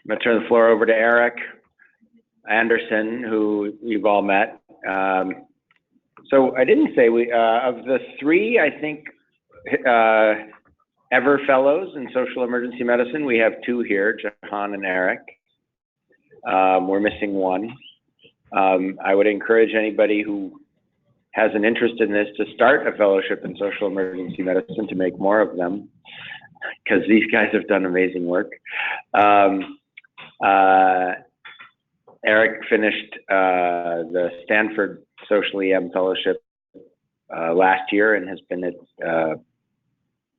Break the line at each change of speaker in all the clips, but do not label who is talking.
going to turn the floor over to Eric Anderson, who you've all met. So I didn't say of the three, I think, ever fellows in social emergency medicine, we have two here, Jahan and Eric. We're missing one. I would encourage anybody who has an interest in this to start a fellowship in social emergency medicine, to make more of them, because these guys have done amazing work. Eric finished the Stanford SocialEM Fellowship last year and has been at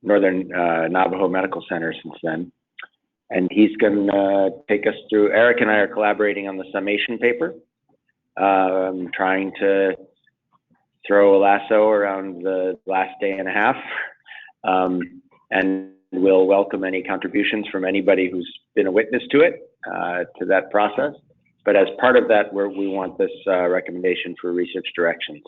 Northern Navajo Medical Center since then. And he's going to take us through, Eric and I are collaborating on the summation paper, trying to throw a lasso around the last day and a half. And we'll welcome any contributions from anybody who's been a witness to it, to that process. But as part of that, we want this recommendation for research directions.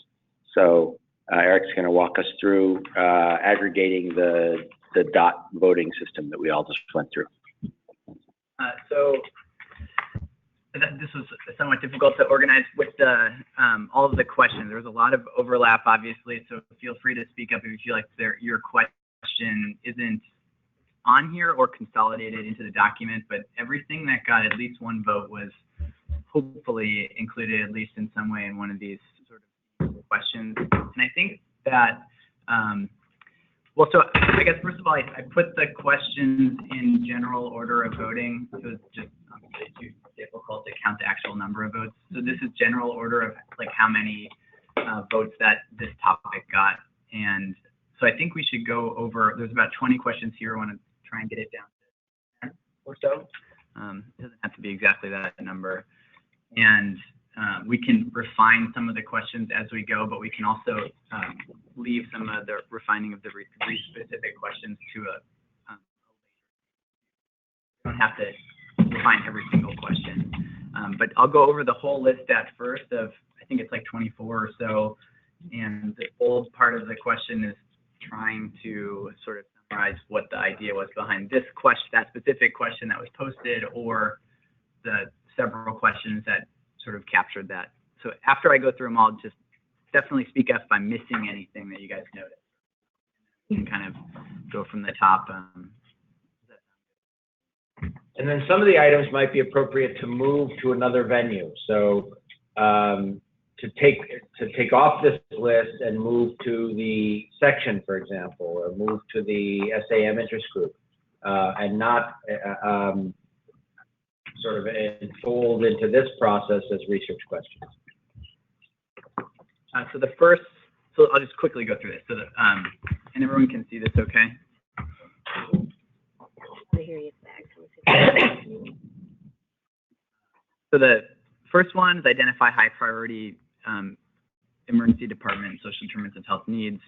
So Eric's going to walk us through aggregating the dot voting system that we all just went through.
So this was somewhat difficult to organize with the all of the questions. There was a lot of overlap, obviously, so feel free to speak up if you feel like your question isn't on here or consolidated into the document, but everything that got at least one vote was hopefully included at least in some way in one of these sort of questions. And I think that, well, so I guess first of all, I put the questions in general order of voting. So it's just obviously too difficult to count the actual number of votes. So this is general order of like how many votes that this topic got. And so I think we should go over, there's about 20 questions here. I want to try and get it down to 10 or so. It doesn't have to be exactly that number. And we can refine some of the questions as we go, but we can also leave some of the refining of the specific questions to a, don't have to refine every single question. But I'll go over the whole list at first of, I think it's like 24 or so. And the old part of the question is trying to sort of summarize what the idea was behind this question, that specific question that was posted, or the several questions that sort of captured that. So after I go through them, I'll just definitely speak up if I'm missing anything that you guys noticed. You can kind of go from the top.
And then some of the items might be appropriate to move to another venue. So to take off this list and move to the section, for example, or move to the SAM interest group, and not sort of enfold into this process as research questions.
So the first, so I'll just quickly go through this so that, and everyone can see this okay?
I hear you back.
So the first one is identify high priority emergency department social determinants of health needs.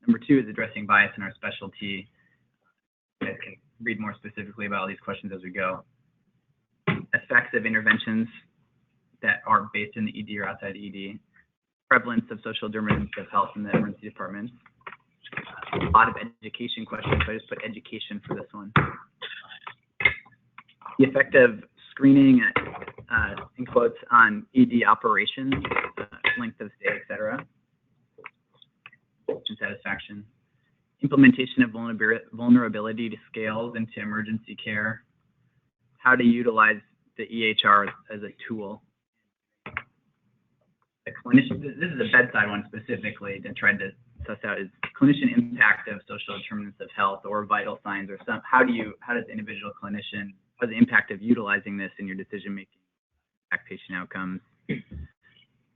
Number two is addressing bias in our specialty. You guys can read more specifically about all these questions as we go. Effects of interventions that are based in the ED or outside ED. Prevalence of social determinants of health in the emergency departments. A lot of education questions, so I just put education for this one. The effect of screening, in quotes, on ED operations, length of stay, etc. Patient satisfaction. Implementation of vulnerability to scales into emergency care. How to utilize the EHR as a tool. The clinician, this is a bedside one specifically that tried to suss out is clinician impact of social determinants of health or vital signs or some, how does the individual clinician, what is the impact of utilizing this in your decision making, impact patient outcomes?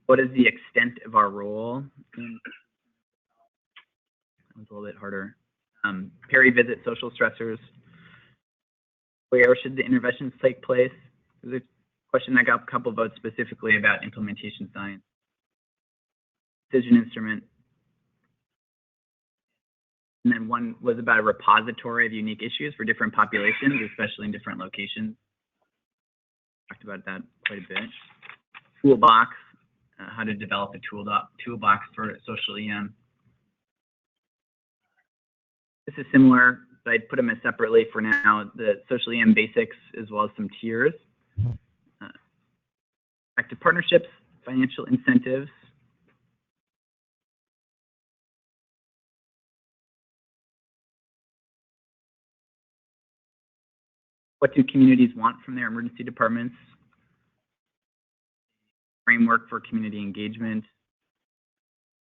What is the extent of our role? That was a little bit harder. Peri-visit social stressors. Where should the interventions take place? There's a question that got a couple votes specifically about implementation science. Decision instrument. And then one was about a repository of unique issues for different populations, especially in different locations. Talked about that quite a bit. Toolbox, how to develop a toolbox for social EM. This is similar, but I'd put them as separately for now, the SocialEM basics as well as some tiers. Effective partnerships, financial incentives, what do communities want from their emergency departments, framework for community engagement,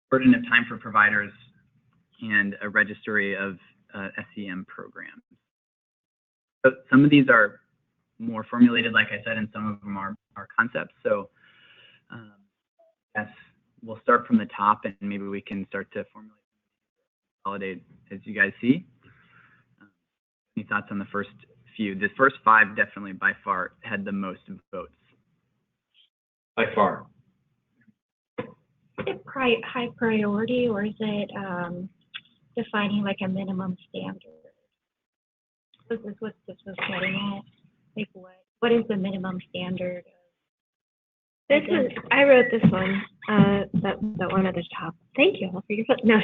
burden of time for providers, and a registry of SEM programs. So some of these are more formulated, like I said, and some of them are concepts. So yes, we'll start from the top, and maybe we can start to formulate, consolidate as you guys see. Any thoughts on the first few? The first 5 definitely by far had the most votes.
By far.
Is it high priority, or is it defining like a minimum standard? What's this was getting at? Like what is the minimum standard?
This is, I wrote this one, that one at the top. Thank you. I'll figure it out. No.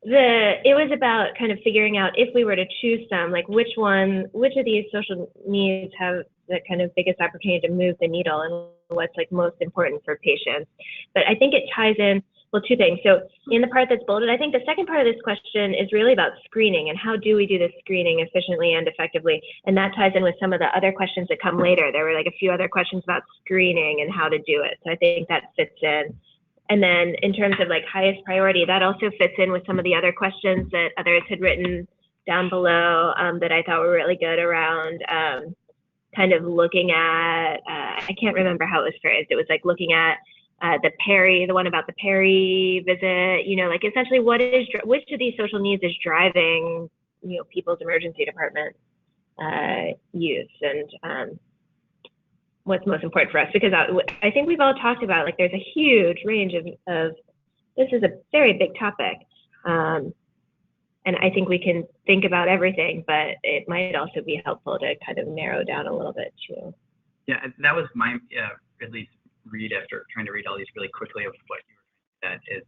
It was about kind of figuring out, if we were to choose some, like which of these social needs have the kind of biggest opportunity to move the needle, and what's like most important for patients. But I think it ties in, well, 2 things. So in the part that's bolded, I think the second part of this question is really about screening and how do we do this screening efficiently and effectively. And that ties in with some of the other questions that come later. There were like a few other questions about screening and how to do it. So I think that fits in. And then in terms of like highest priority, that also fits in with some of the other questions that others had written down below that I thought were really good around kind of looking at, I can't remember how it was phrased. It was like looking at the one about the Perry visit, you know, like essentially which of these social needs is driving, you know, people's emergency department use, and what's most important for us, because I think we've all talked about, like, there's a huge range of this is a very big topic. And I think we can think about everything, but it might also be helpful to kind of narrow down a little bit too.
Yeah, that was my at least read after trying to read all these really quickly of what you were saying, that is,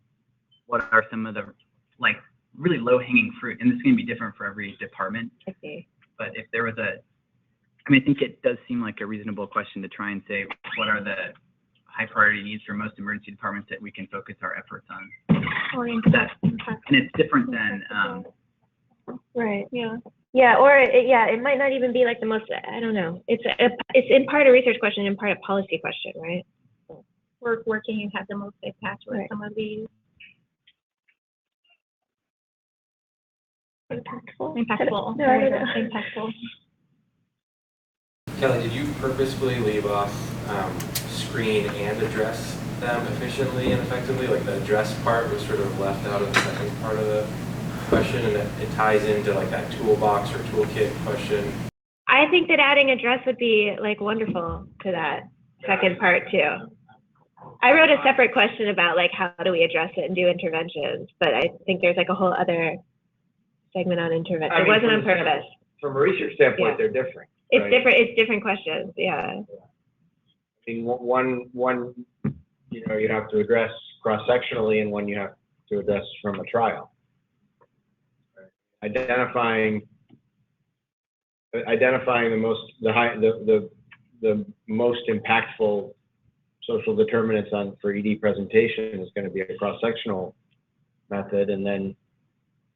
what are some of the like really low hanging fruit, and this is going to be different for every department.
Okay.
But if there was I mean, I think it does seem like a reasonable question to try and say, what are the high priority needs for most emergency departments that we can focus our efforts on?
Or
And it's different than,
Right. Yeah. Yeah. Or it might not even be like the most. I don't know. It's in part a research question, in part a policy question, right?
working and have the most impact with some of these. Impactful.
No, I don't know.
Impactful.
Kelly, did you purposefully leave off screen and address them efficiently and effectively? Like the address part was sort of left out of the second part of the question, and it ties into like that toolbox or toolkit question.
I think that adding address would be like wonderful to that second part too. I wrote a separate question about like how do we address it and do interventions, but I think there's like a whole other segment on intervention. It wasn't on purpose.
From a research standpoint,
Yeah.
they're different.
It's
right?
different. It's different questions. Yeah.
I mean, one, you know, you have to address cross-sectionally, and one you have to address from a trial. Right? Identifying the most impactful social determinants for ED presentation is going to be a cross-sectional method, and then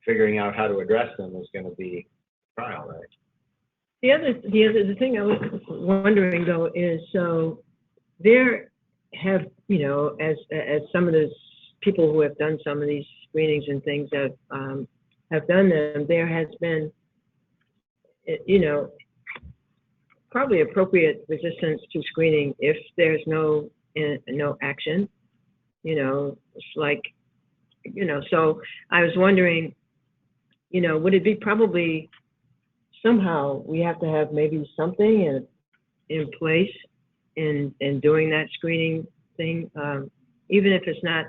figuring out how to address them is going to be trial, right?
The thing I was wondering though is, so there have, you know, as some of the people who have done some of these screenings and things have done them, there has been, you know, probably appropriate resistance to screening if there's no action, you know. It's like, you know, so I was wondering, you know, would it be probably somehow we have to have maybe something in place in doing that screening thing, even if it's not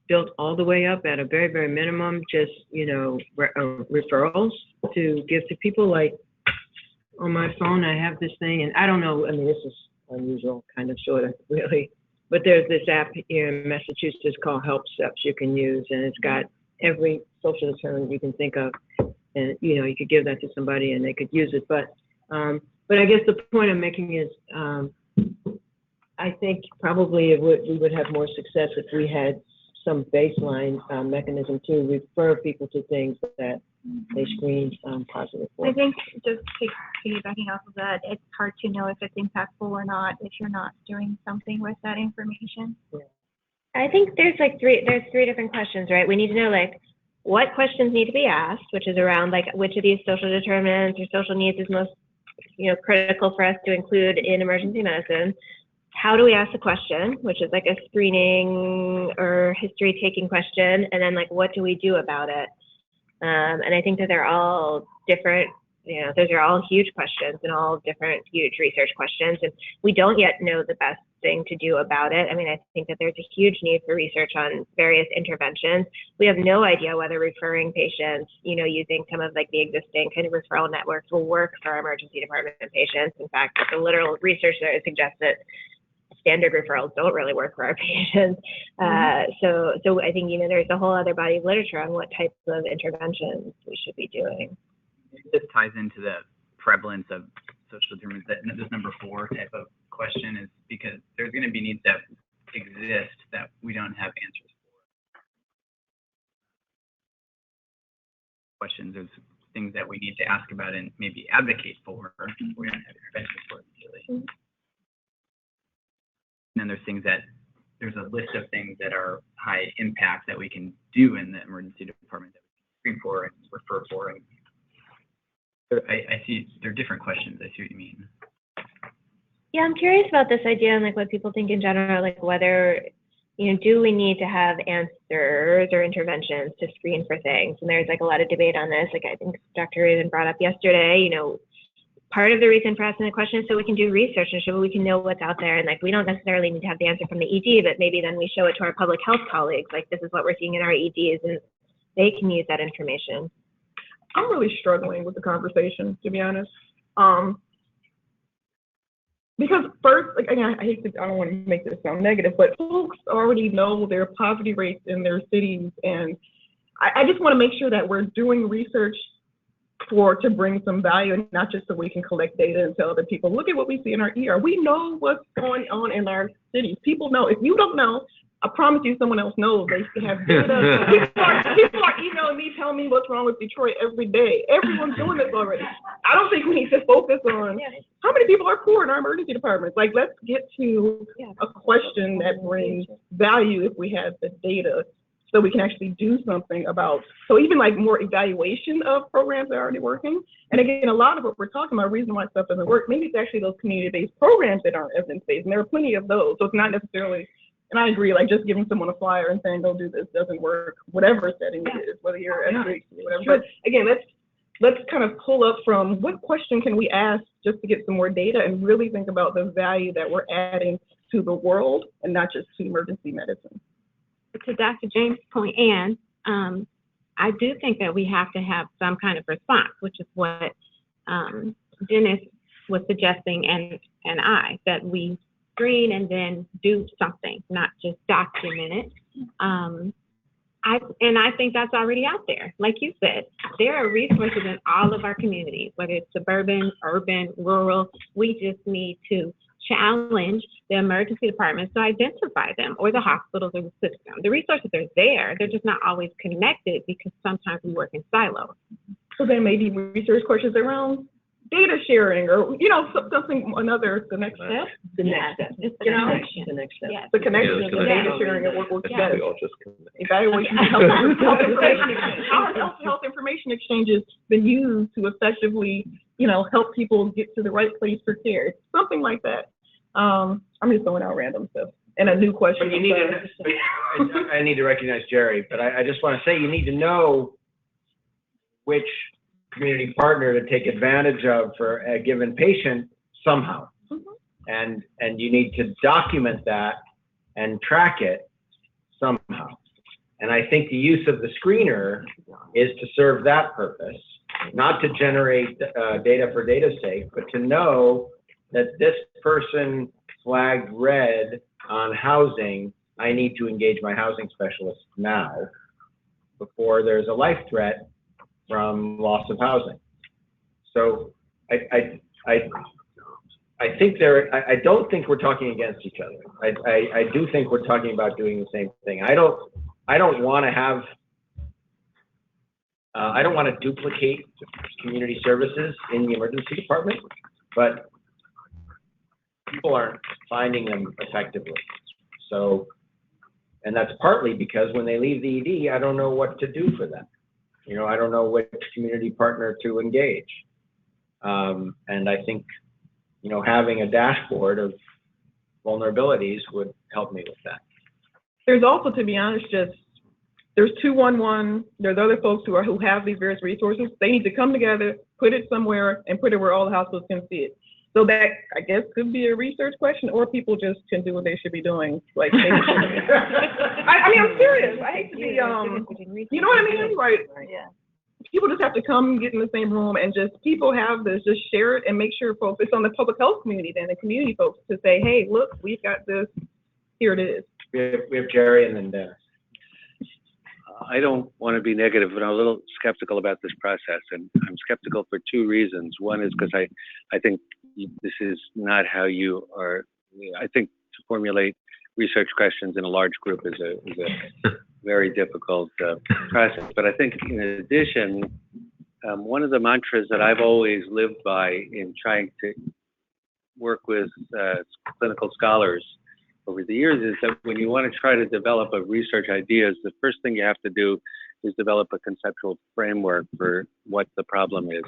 built all the way up, at a very, very minimum, just, you know, referrals to give to people. Like, on my phone I have this thing, and I don't know, I mean, this is unusual, kind of, sort of, really, but there's this app here in Massachusetts called Help Steps you can use, and it's got every social determinant you can think of, and, you know, you could give that to somebody and they could use it. But I guess the point I'm making is, I think probably we would have more success if we had some baseline mechanism to refer people to things that they screened positive for.
I think just piggybacking off of that, it's hard to know if it's impactful or not if you're not doing something with that information.
I think there's three different questions, right? We need to know like what questions need to be asked, which is around like which of these social determinants or social needs is most, you know, critical for us to include in emergency medicine. How do we ask the question, which is like a screening or history taking question, and then like what do we do about it? And I think that they're all different, you know, those are all huge questions and all different huge research questions, and we don't yet know the best thing to do about it. I mean, I think that there's a huge need for research on various interventions. We have no idea whether referring patients, you know, using some of like the existing kind of referral networks will work for our emergency department patients. In fact, the literal research there suggests that standard referrals don't really work for our patients. So I think, you know, there's a whole other body of literature on what types of interventions we should be doing.
This ties into the prevalence of social determinants. That this number 4 type of question is because there's going to be needs that exist that we don't have answers for. Questions, there's things that we need to ask about and maybe advocate for. We don't have interventions for immediately. And then there's things that, there's a list of things that are high impact that we can do in the emergency department that we can screen for and refer for. And I see, there are different questions. I see what you mean.
Yeah, I'm curious about this idea and like what people think in general, like whether, you know, do we need to have answers or interventions to screen for things? And there's like a lot of debate on this. Like I think Dr. Raven brought up yesterday, you know, part of the reason for asking the question is so we can do research and so we can know what's out there. And like, we don't necessarily need to have the answer from the ED, but maybe then we show it to our public health colleagues. Like, this is what we're seeing in our EDs, and they can use that information.
I'm really struggling with the conversation, to be honest. Because first, like, again, I don't want to make this sound negative, but folks already know their poverty rates in their cities. And I just want to make sure that we're doing research to bring some value, and not just so we can collect data and tell other people, look at what we see in our ER. We know what's going on in our cities. People know. If you don't know, I promise you someone else knows. They have data. People are emailing me, telling me what's wrong with Detroit every day. Everyone's doing this already. I don't think we need to focus on how many people are poor in our emergency departments. Like, let's get to a question that brings value if we have the data, so we can actually do something about, so even like more evaluation of programs that are already working. And again, a lot of what we're talking about, reason why stuff doesn't work, maybe it's actually those community-based programs that aren't evidence-based, and there are plenty of those. So it's not necessarily, and I agree, like just giving someone a flyer and saying, go do this doesn't work, whatever setting it is, whether you're ethics or whatever. But again, let's kind of pull up from what question can we ask just to get some more data and really think about the value that we're adding to the world and not just to emergency medicine.
To Dr. James' point, Ann, I do think that we have to have some kind of response, which is what Dennis was suggesting, and that we screen and then do something, not just document it. I think that's already out there. Like you said, there are resources in all of our communities, whether it's suburban, urban, rural. We just need to challenge the emergency departments to identify them, or the hospitals or the system. The resources are there. They're just not always connected because sometimes we work in silos.
So then maybe research questions around data sharing, or, you know, something, the next step.
The next step.
You know,
The next step.
Yes.
the connection of the data sharing and what works best.
We all just
Evaluation, health information exchanges been used to effectively, you know, help people get to the right place for care. Something like that. I'm just throwing out random stuff. And a new question.
But you need to, I need to recognize Jerry, but I just want to say you need to know which community partner to take advantage of for a given patient somehow. And you need to document that and track it somehow. And I think the use of the screener is to serve that purpose, not to generate data for data's sake, but to know that this person flagged red on housing. I need to engage my housing specialist now before there's a life threat from loss of housing. So I think I don't think we're talking against each other. I do think we're talking about doing the same thing. I don't want to have, I don't want to duplicate community services in the emergency department, but people aren't finding them effectively. So, and that's partly because when they leave the ED, I don't know what to do for them. You know, I don't know which community partner to engage. And I think, you know, having a dashboard of vulnerabilities would help me with that.
There's also, to be honest, there's 211, there's other folks who have these various resources. They need to come together, put it somewhere, and put it where all the hospitals can see it. So that, I guess, could be a research question, or people just can do what they should be doing. Like, I mean, I'm serious. I hate to be, you know what I mean? Right.
Yeah.
People just have to come, get in the same room, and people have this, just share it and make sure folks, it's on the public health community then, the community folks, to say, hey, look, we've got this, here it is.
We have Jerry and then Dennis.
I don't want to be negative, but I'm a little skeptical about this process, and I'm skeptical for two reasons. One is because I think this is not how you are. I think to formulate research questions in a large group is a very difficult process. But I think in addition, one of the mantras that I've always lived by in trying to work with clinical scholars over the years is that when you want to try to develop a research ideas, the first thing you have to do is develop a conceptual framework for what the problem is.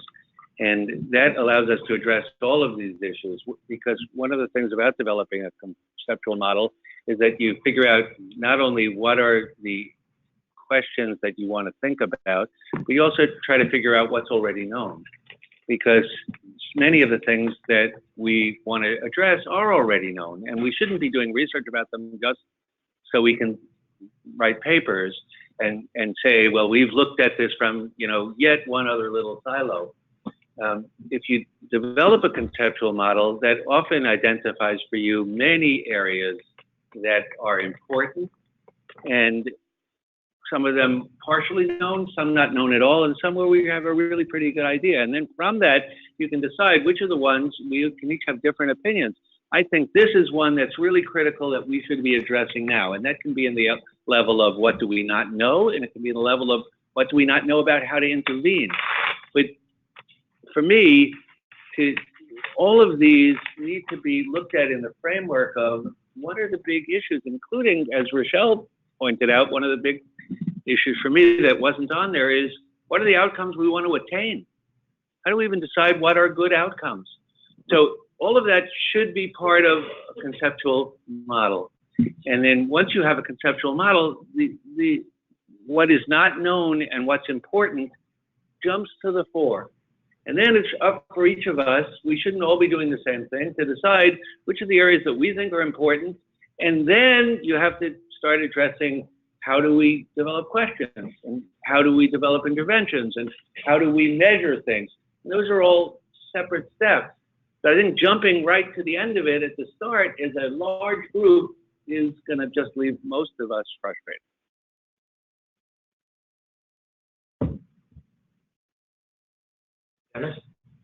And that allows us to address all of these issues, because one of the things about developing a conceptual model is that you figure out not only what are the questions that you want to think about, but you also try to figure out what's already known. Because many of the things that we want to address are already known, and we shouldn't be doing research about them just so we can write papers and say, well, we've looked at this from, you know, yet one other little silo. If you develop a conceptual model, that often identifies for you many areas that are important, and some of them partially known, some not known at all, and some where we have a really pretty good idea. And then from that, you can decide which of the ones we can each have different opinions. I think this is one that's really critical that we should be addressing now. And that can be in the level of what do we not know, and it can be in the level of what do we not know about how to intervene. But for me, all of these need to be looked at in the framework of what are the big issues, including, as Rochelle pointed out, one of the big issues for me that wasn't on there is what are the outcomes we want to attain? How do we even decide what are good outcomes? So all of that should be part of a conceptual model. And then once you have a conceptual model, what is not known and what's important jumps to the fore. And then it's up for each of us, we shouldn't all be doing the same thing, to decide which of the areas that we think are important. And then you have to start addressing how do we develop questions, and how do we develop interventions, and how do we measure things. And those are all separate steps. So I think jumping right to the end of it at the start as a large group is going to just leave most of us frustrated.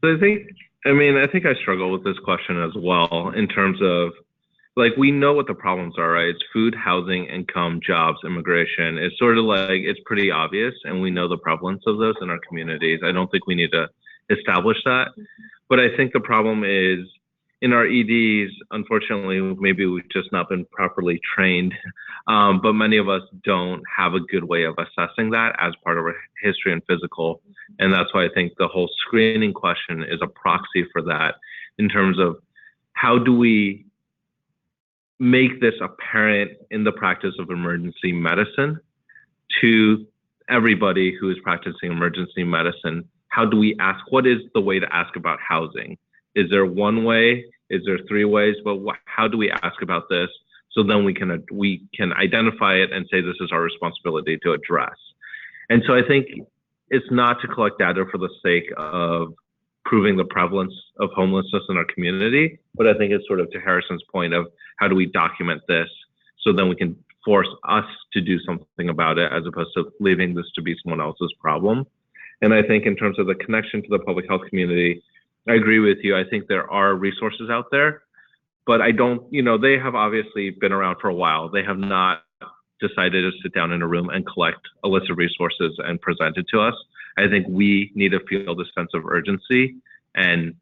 So I think I struggle with this question as well in terms of, like, we know what the problems are, right? It's food, housing, income, jobs, immigration. It's sort of like, it's pretty obvious, and we know the prevalence of those in our communities. I don't think we need to establish that. But I think the problem is in our EDs, unfortunately, maybe we've just not been properly trained, but many of us don't have a good way of assessing that as part of our history and physical. And that's why I think the whole screening question is a proxy for that, in terms of how do we make this apparent in the practice of emergency medicine to everybody who is practicing emergency medicine. How do we ask, what is the way to ask about housing? Is there one way? Is there three ways? But how do we ask about this? So then we can identify it and say this is our responsibility to address. And so I think it's not to collect data for the sake of proving the prevalence of homelessness in our community, but I think it's sort of to Harrison's point of how do we document this so then we can force us to do something about it as opposed to leaving this to be someone else's problem. And I think in terms of the connection to the public health community, I agree with you. I think there are resources out there, but I don't, they have obviously been around for a while. They have not decided to sit down in a room and collect a list of resources and present it to us. I think we need to feel the sense of urgency and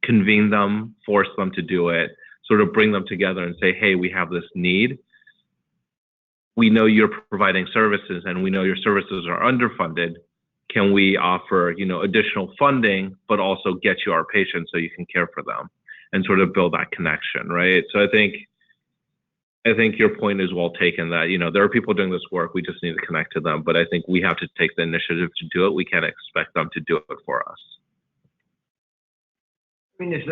convene them, force them to do it, sort of bring them together and say, hey, we have this need. We know you're providing services and we know your services are underfunded. Can we offer, additional funding, but also get you our patients so you can care for them and sort of build that connection, right? So I think your point is well taken that, there are people doing this work. We just need to connect to them. But I think we have to take the initiative to do it. We can't expect them to do it for us.
I mean, is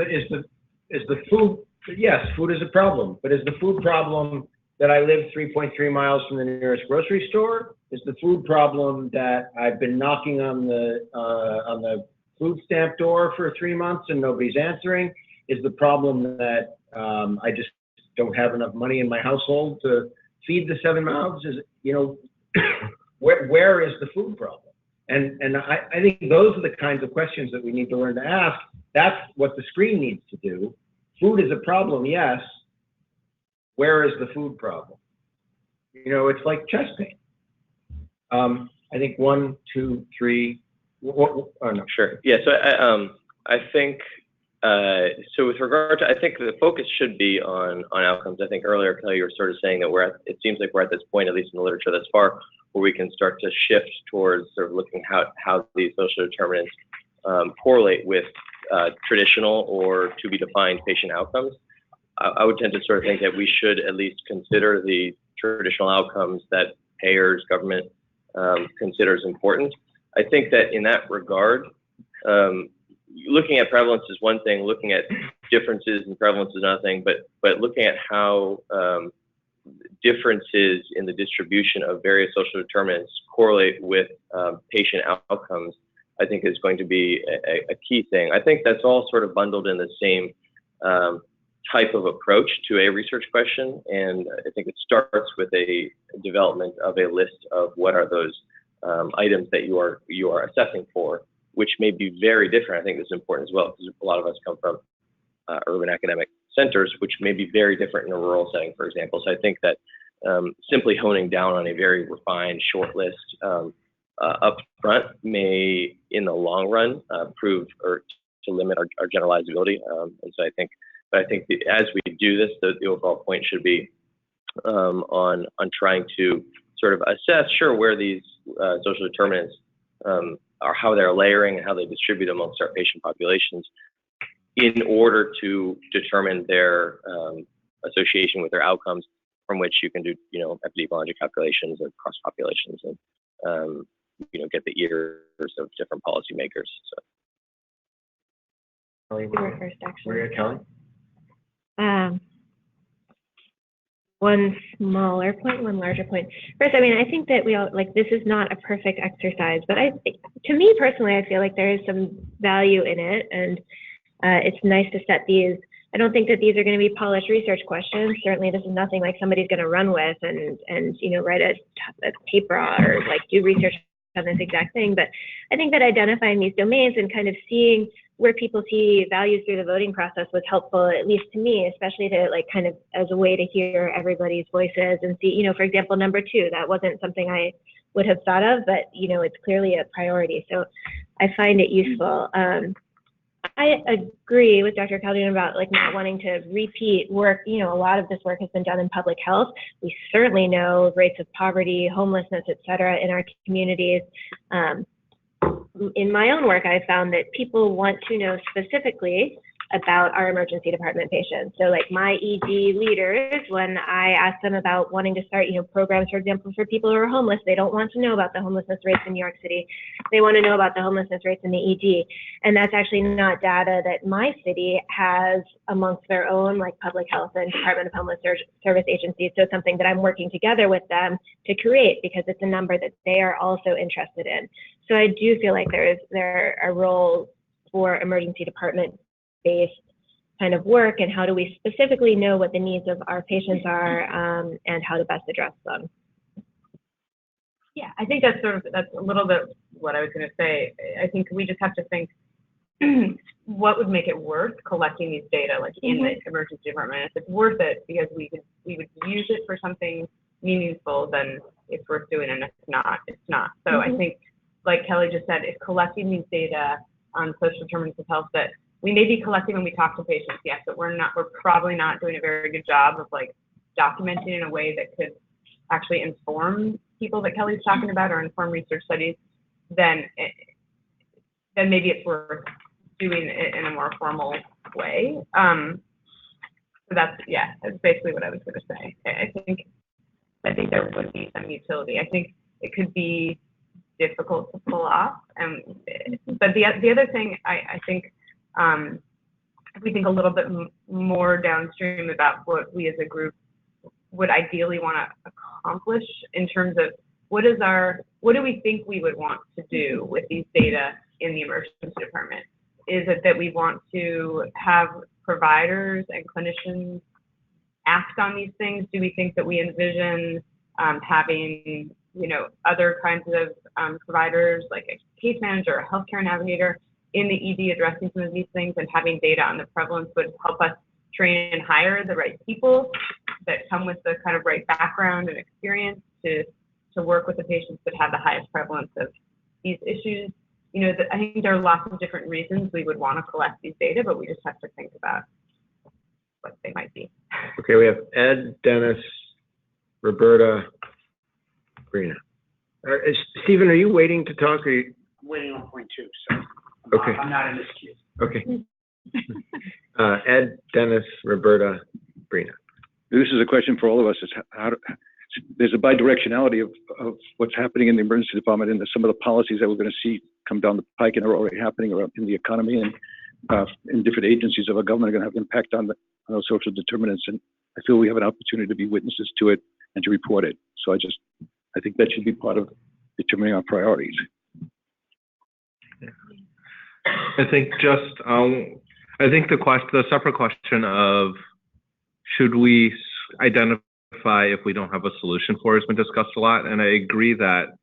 the food, yes, food is a problem, but is the food problem that I live 3.3 miles from the nearest grocery store? Is the food problem that I've been knocking on the food stamp door for 3 months and nobody's answering? Is the problem that I just don't have enough money in my household to feed the 7 mouths? Is where is the food problem? And I think those are the kinds of questions that we need to learn to ask. That's what the screen needs to do. Food is a problem, yes. Where is the food problem? It's like chest pain. I think 1, 2, 3. Oh no.
Sure. Yeah. So I think so. With regard to, I think the focus should be on outcomes. I think earlier, Kelly, you were sort of saying that it seems like we're at this point, at least in the literature thus far, where we can start to shift towards sort of looking how these social determinants correlate with traditional or to be defined patient outcomes. I would tend to sort of think that we should at least consider the traditional outcomes that payers, government considers important. I think that in that regard, looking at prevalence is one thing, looking at differences in prevalence is another thing, but looking at how differences in the distribution of various social determinants correlate with patient outcomes, I think is going to be a key thing. I think that's all sort of bundled in the same type of approach to a research question, and I think it starts with a development of a list of what are those items that you are assessing for, which may be very different. I think this is important as well, because a lot of us come from urban academic centers, which may be very different in a rural setting, for example. So I think that simply honing down on a very refined short list up front may, in the long run, prove or to limit our generalizability. And so I think as we do this, the overall point should be on trying to sort of assess, sure, where these social determinants are, how they're layering and how they distribute amongst our patient populations, in order to determine their association with their outcomes, from which you can do, epidemiologic calculations of cross populations and, get the ears of different policymakers. So.
Kelly,
You were first, actually.
Maria, Kelly?
One smaller point, one larger point. First, I think that we all, this is not a perfect exercise, but to me personally, I feel like there is some value in it, and it's nice to set these. I don't think that these are going to be polished research questions. Certainly, this is nothing like somebody's going to run with and write a paper or do research on this exact thing. But I think that identifying these domains and kind of seeing where people see values through the voting process was helpful, at least to me, especially to kind of as a way to hear everybody's voices and see, for example, number 2, that wasn't something I would have thought of, but it's clearly a priority. So I find it useful. I agree with Dr. Calderon about not wanting to repeat work. A lot of this work has been done in public health. We certainly know rates of poverty, homelessness, et cetera, in our communities. In my own work, I found that people want to know specifically about our emergency department patients. So my ED leaders, when I ask them about wanting to start, programs, for example, for people who are homeless, they don't want to know about the homelessness rates in New York City. They want to know about the homelessness rates in the ED. And that's actually not data that my city has amongst their own public health and Department of Homeless Service agencies. So it's something that I'm working together with them to create, because it's a number that they are also interested in. So I do feel like there are roles for emergency department based kind of work, and how do we specifically know what the needs of our patients are, and how to best address them.
Yeah, I think that's a little bit what I was going to say. I think we just have to think what would make it worth collecting these data, like in the emergency department. If it's worth it because we would use it for something meaningful, then it's worth doing, and if not, it's not. So I think, like Kelly just said, if collecting these data on social determinants of health that we may be collecting when we talk to patients, yes, but we're probably not doing a very good job of like documenting in a way that could actually inform people that Kelly's talking about or inform research studies, then maybe it's worth doing it in a more formal way. So that's basically what I was going to say. I think there would be some utility. I think it could be difficult to pull off, but the other thing I think, if we think a little bit more downstream about what we as a group would ideally want to accomplish in terms of what do we think we would want to do with these data in the emergency department? Is it that we want to have providers and clinicians act on these things? Do we think that we envision having, other kinds of providers like a case manager, a healthcare navigator in the ED addressing some of these things, and having data on the prevalence would help us train and hire the right people that come with the kind of right background and experience to work with the patients that have the highest prevalence of these issues? I think there are lots of different reasons we would want to collect these data, but we just have to think about what they might be.
Okay, we have Ed, Dennis, Roberta, Brina. Stephen, are you waiting to talk? Or
I'm waiting on point 2, so
okay.
I'm not in this queue.
Okay. Ed, Dennis, Roberta, Brina.
This is a question for all of us. Is there's a bidirectionality of what's happening in the emergency department and some of the policies that we're going to see come down the pike and are already happening around in the economy and in different agencies of our government are going to have impact on those social determinants. And I feel we have an opportunity to be witnesses to it and to report it. So I think that should be part of determining our priorities.
I think the separate question of should we identify if we don't have a solution for has been discussed a lot, and I agree that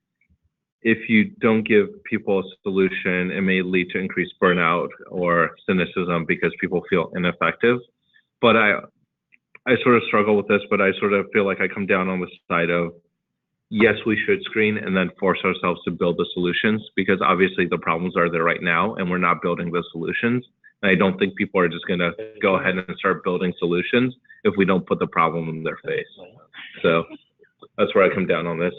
if you don't give people a solution, it may lead to increased burnout or cynicism because people feel ineffective. But I sort of struggle with this, but I sort of feel like I come down on the side of yes, we should screen and then force ourselves to build the solutions, because obviously the problems are there right now and we're not building the solutions. And I don't think people are just going to go ahead and start building solutions if we don't put the problem in their face. So that's where I come down on this.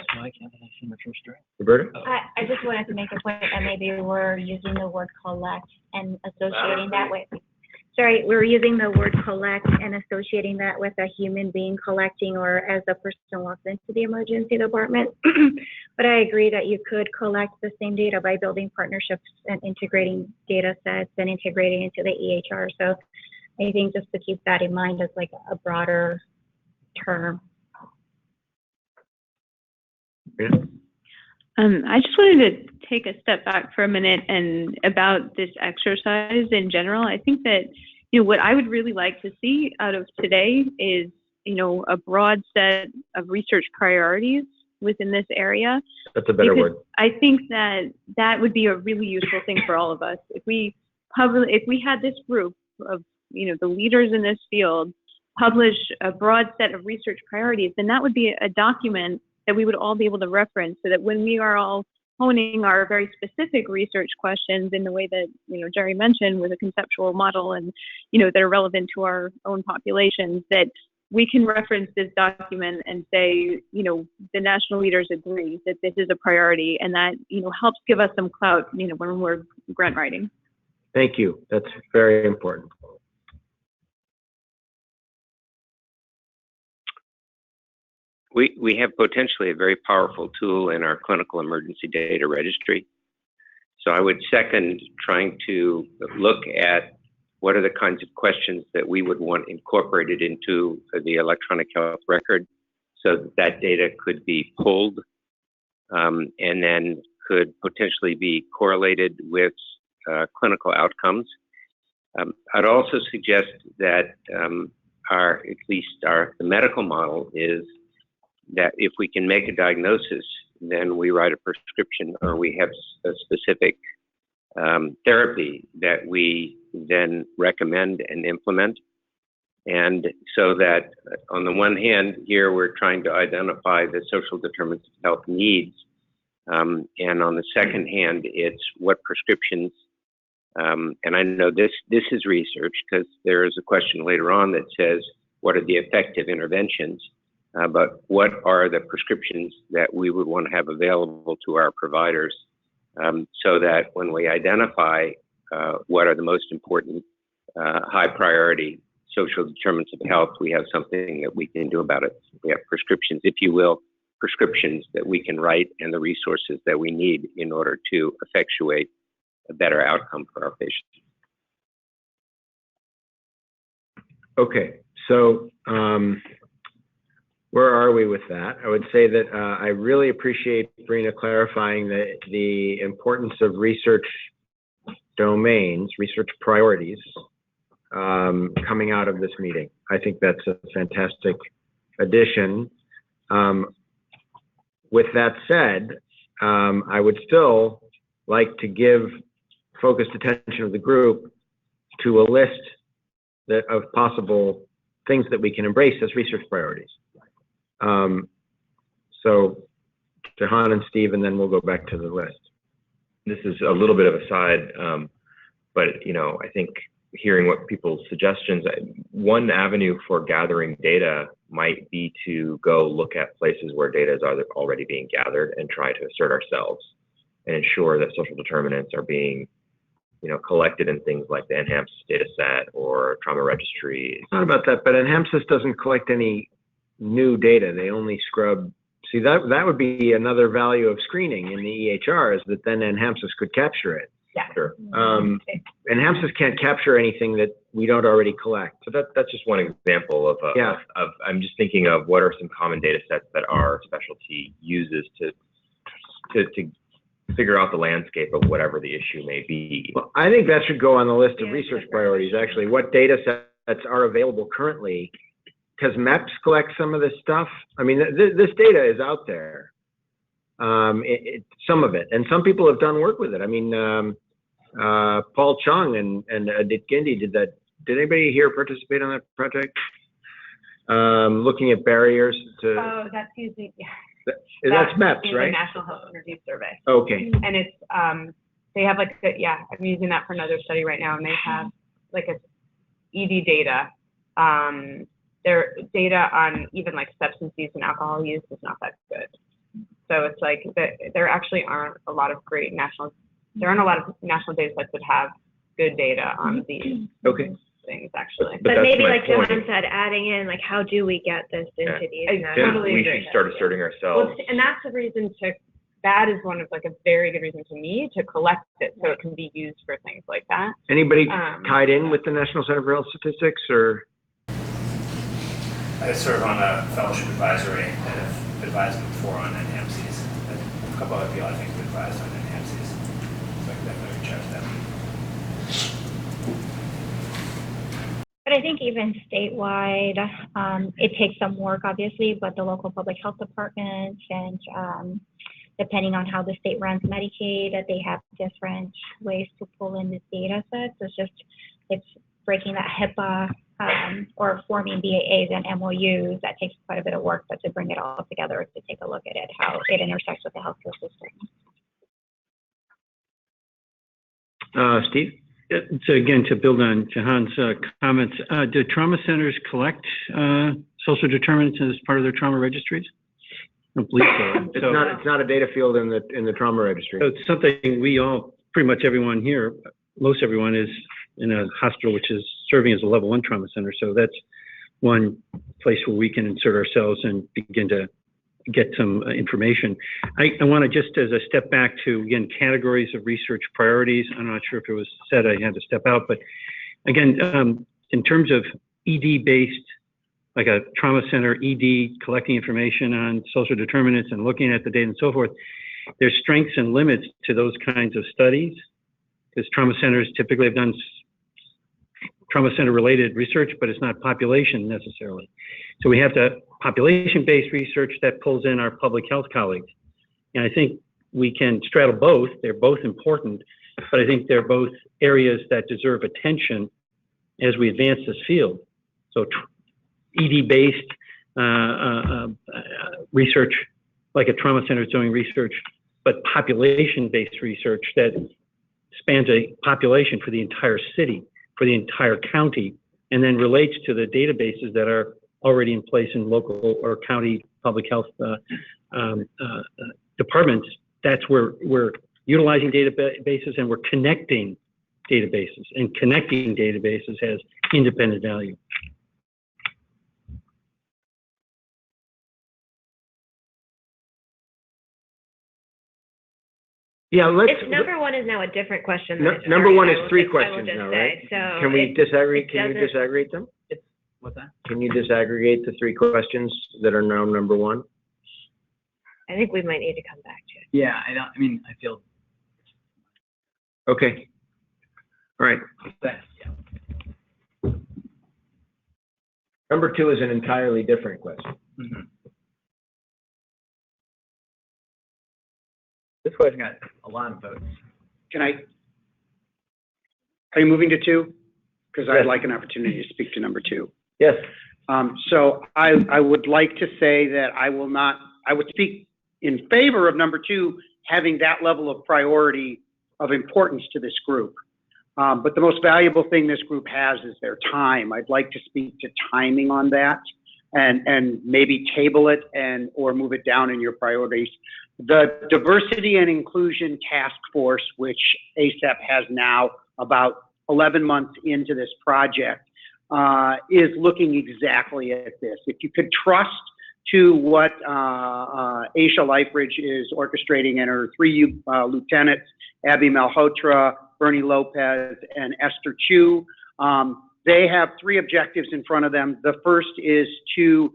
Roberta?
I just wanted to make a point that maybe we're using the word collect and associating that with, we're using the word collect and associating that with a human being collecting or as a person walks into the emergency department. But I agree that you could collect the same data by building partnerships and integrating data sets and integrating into the EHR. So I think just to keep that in mind as like a broader term.
Yeah.
I just wanted to take a step back for a minute and about this exercise in general. I think that, what I would really like to see out of today is, a broad set of research priorities within this area.
That's a better word.
I think that would be a really useful thing for all of us. If we had this group of, the leaders in this field publish a broad set of research priorities, then that would be a document that we would all be able to reference, so that when we are all honing our very specific research questions in the way that, Jerry mentioned, with a conceptual model and, that are relevant to our own populations, that we can reference this document and say, the national leaders agree that this is a priority, and that, helps give us some clout, when we're grant writing.
Thank you. That's very important.
We have potentially a very powerful tool in our clinical emergency data registry. So I would second trying to look at what are the kinds of questions that we would want incorporated into the electronic health record, so that data could be pulled and then could potentially be correlated with clinical outcomes. I'd also suggest that the medical model is that if we can make a diagnosis then we write a prescription, or we have a specific therapy that we then recommend and implement. And so that on the one hand, here we're trying to identify the social determinants of health needs. And on the second hand, it's what prescriptions, and I know this is research, because there is a question later on that says, what are the effective interventions? But what are the prescriptions that we would want to have available to our providers, so that when we identify what are the most important high priority social determinants of health, we have something that we can do about it. We have prescriptions, if you will, prescriptions that we can write and the resources that we need in order to effectuate a better outcome for our patients.
Okay, so where are we with that? I would say that I really appreciate Brina clarifying the importance of research domains, research priorities coming out of this meeting. I think that's a fantastic addition. With that said, I would still like to give focused attention of the group to a list of possible things that we can embrace as research priorities. So Jahan and Steve, and then we'll go back to the list.
This is a little bit of a side, but I think hearing what people's suggestions, one avenue for gathering data might be to go look at places where data is already being gathered and try to assert ourselves and ensure that social determinants are being collected in things like the NHAMSIS data set or trauma registry.
It's not about that, but NHAMSIS doesn't collect any new data. They only scrub. See, that would be another value of screening in the EHR, is that then NHAMSIS could capture it.
Yeah.
Sure.
NHAMSIS can't capture anything that we don't already collect.
So that's just one example of I'm just thinking of what are some common data sets that our specialty uses to figure out the landscape of whatever the issue may be.
Well, I think that should go on the list of research priorities, actually. What data sets are available currently? Because MEPS collects some of this stuff. I mean, this data is out there, some of it, and some people have done work with it. I mean, Paul Chung and Adit Gindi did that. Did anybody here participate on that project? Looking at barriers to.
Oh, that's using. Yeah.
That's MEPS, right?
The National Health Energy Survey.
Okay.
And it's they have like I'm using that for another study right now, and they have like a ED data. Their data on even like substance use and alcohol use is not that good. So it's like there actually aren't a lot of great national data sets that have good data on these things actually.
But maybe like Johan said, adding in like, how do we get this into these?
I totally
we
agree.
should start asserting ourselves.
Well, and that's the reason that is one of like a very good reason to me to collect it so it can be used for things like that.
Anybody tied in with the National Center for Health Statistics, or?
I serve on a fellowship advisory and have advised before on NHAMSIS. A couple other people I think have advised on NHAMSIS. So I can definitely reach out to them.
But I think even statewide, it takes some work, obviously, but the local public health departments and depending on how the state runs Medicaid, that they have different ways to pull in this data set. So it's breaking that HIPAA or forming BAAs and MOUs. That takes quite a bit of work, but to bring it all together to take a look at it, how it intersects with the healthcare system.
Steve?
So again, to build on Jahan's comments, do trauma centers collect social determinants as part of their trauma registries? I don't believe so.
It's not a data field in the trauma registry.
So it's something we all, pretty much everyone here, most everyone is in a hospital which is serving as a level 1 trauma center. So that's one place where we can insert ourselves and begin to get some information. I want to just, as a step back to, again, categories of research priorities. I'm not sure if it was said I had to step out, but again, in terms of ED-based, like a trauma center, ED, collecting information on social determinants and looking at the data and so forth, there's strengths and limits to those kinds of studies, because trauma centers typically have done trauma center related research, but it's not population necessarily. So we have to population-based research that pulls in our public health colleagues. And I think we can straddle both. They're both important, but I think they're both areas that deserve attention as we advance this field. So ED-based research, like a trauma center is doing research, but population-based research that spans a population for the entire city, for the entire county, and then relates to the databases that are already in place in local or county public health departments. That's where we're utilizing databases and we're connecting databases, and connecting databases has independent value.
Yeah,
If number one is now a different question.
Number one is three
I
questions
will just
now,
say,
right?
So
Can we disaggregate? Can you
doesn't-
disaggregate them?
What's that?
Can you disaggregate the three questions that are now number one?
I think we might need to come back to it.
Yeah, I mean, I feel.
Okay. All right.
That, yeah.
Number two is an entirely different question.
Mm-hmm. This question got a lot of votes.
Can I? Are you moving to two? Because
Yes.
I'd like an opportunity to speak to number two.
Yes.
So I would like to say that I would speak in favor of number two, having that level of priority of importance to this group. But the most valuable thing this group has is their time. I'd like to speak to timing on that and maybe table it or move it down in your priorities. The Diversity and Inclusion Task Force, which ACEP has now about 11 months into this project, is looking exactly at this. If you could trust to what Aisha Lifebridge is orchestrating and her three lieutenants, Abby Malhotra, Bernie Lopez, and Esther Chu, they have three objectives in front of them. The first is to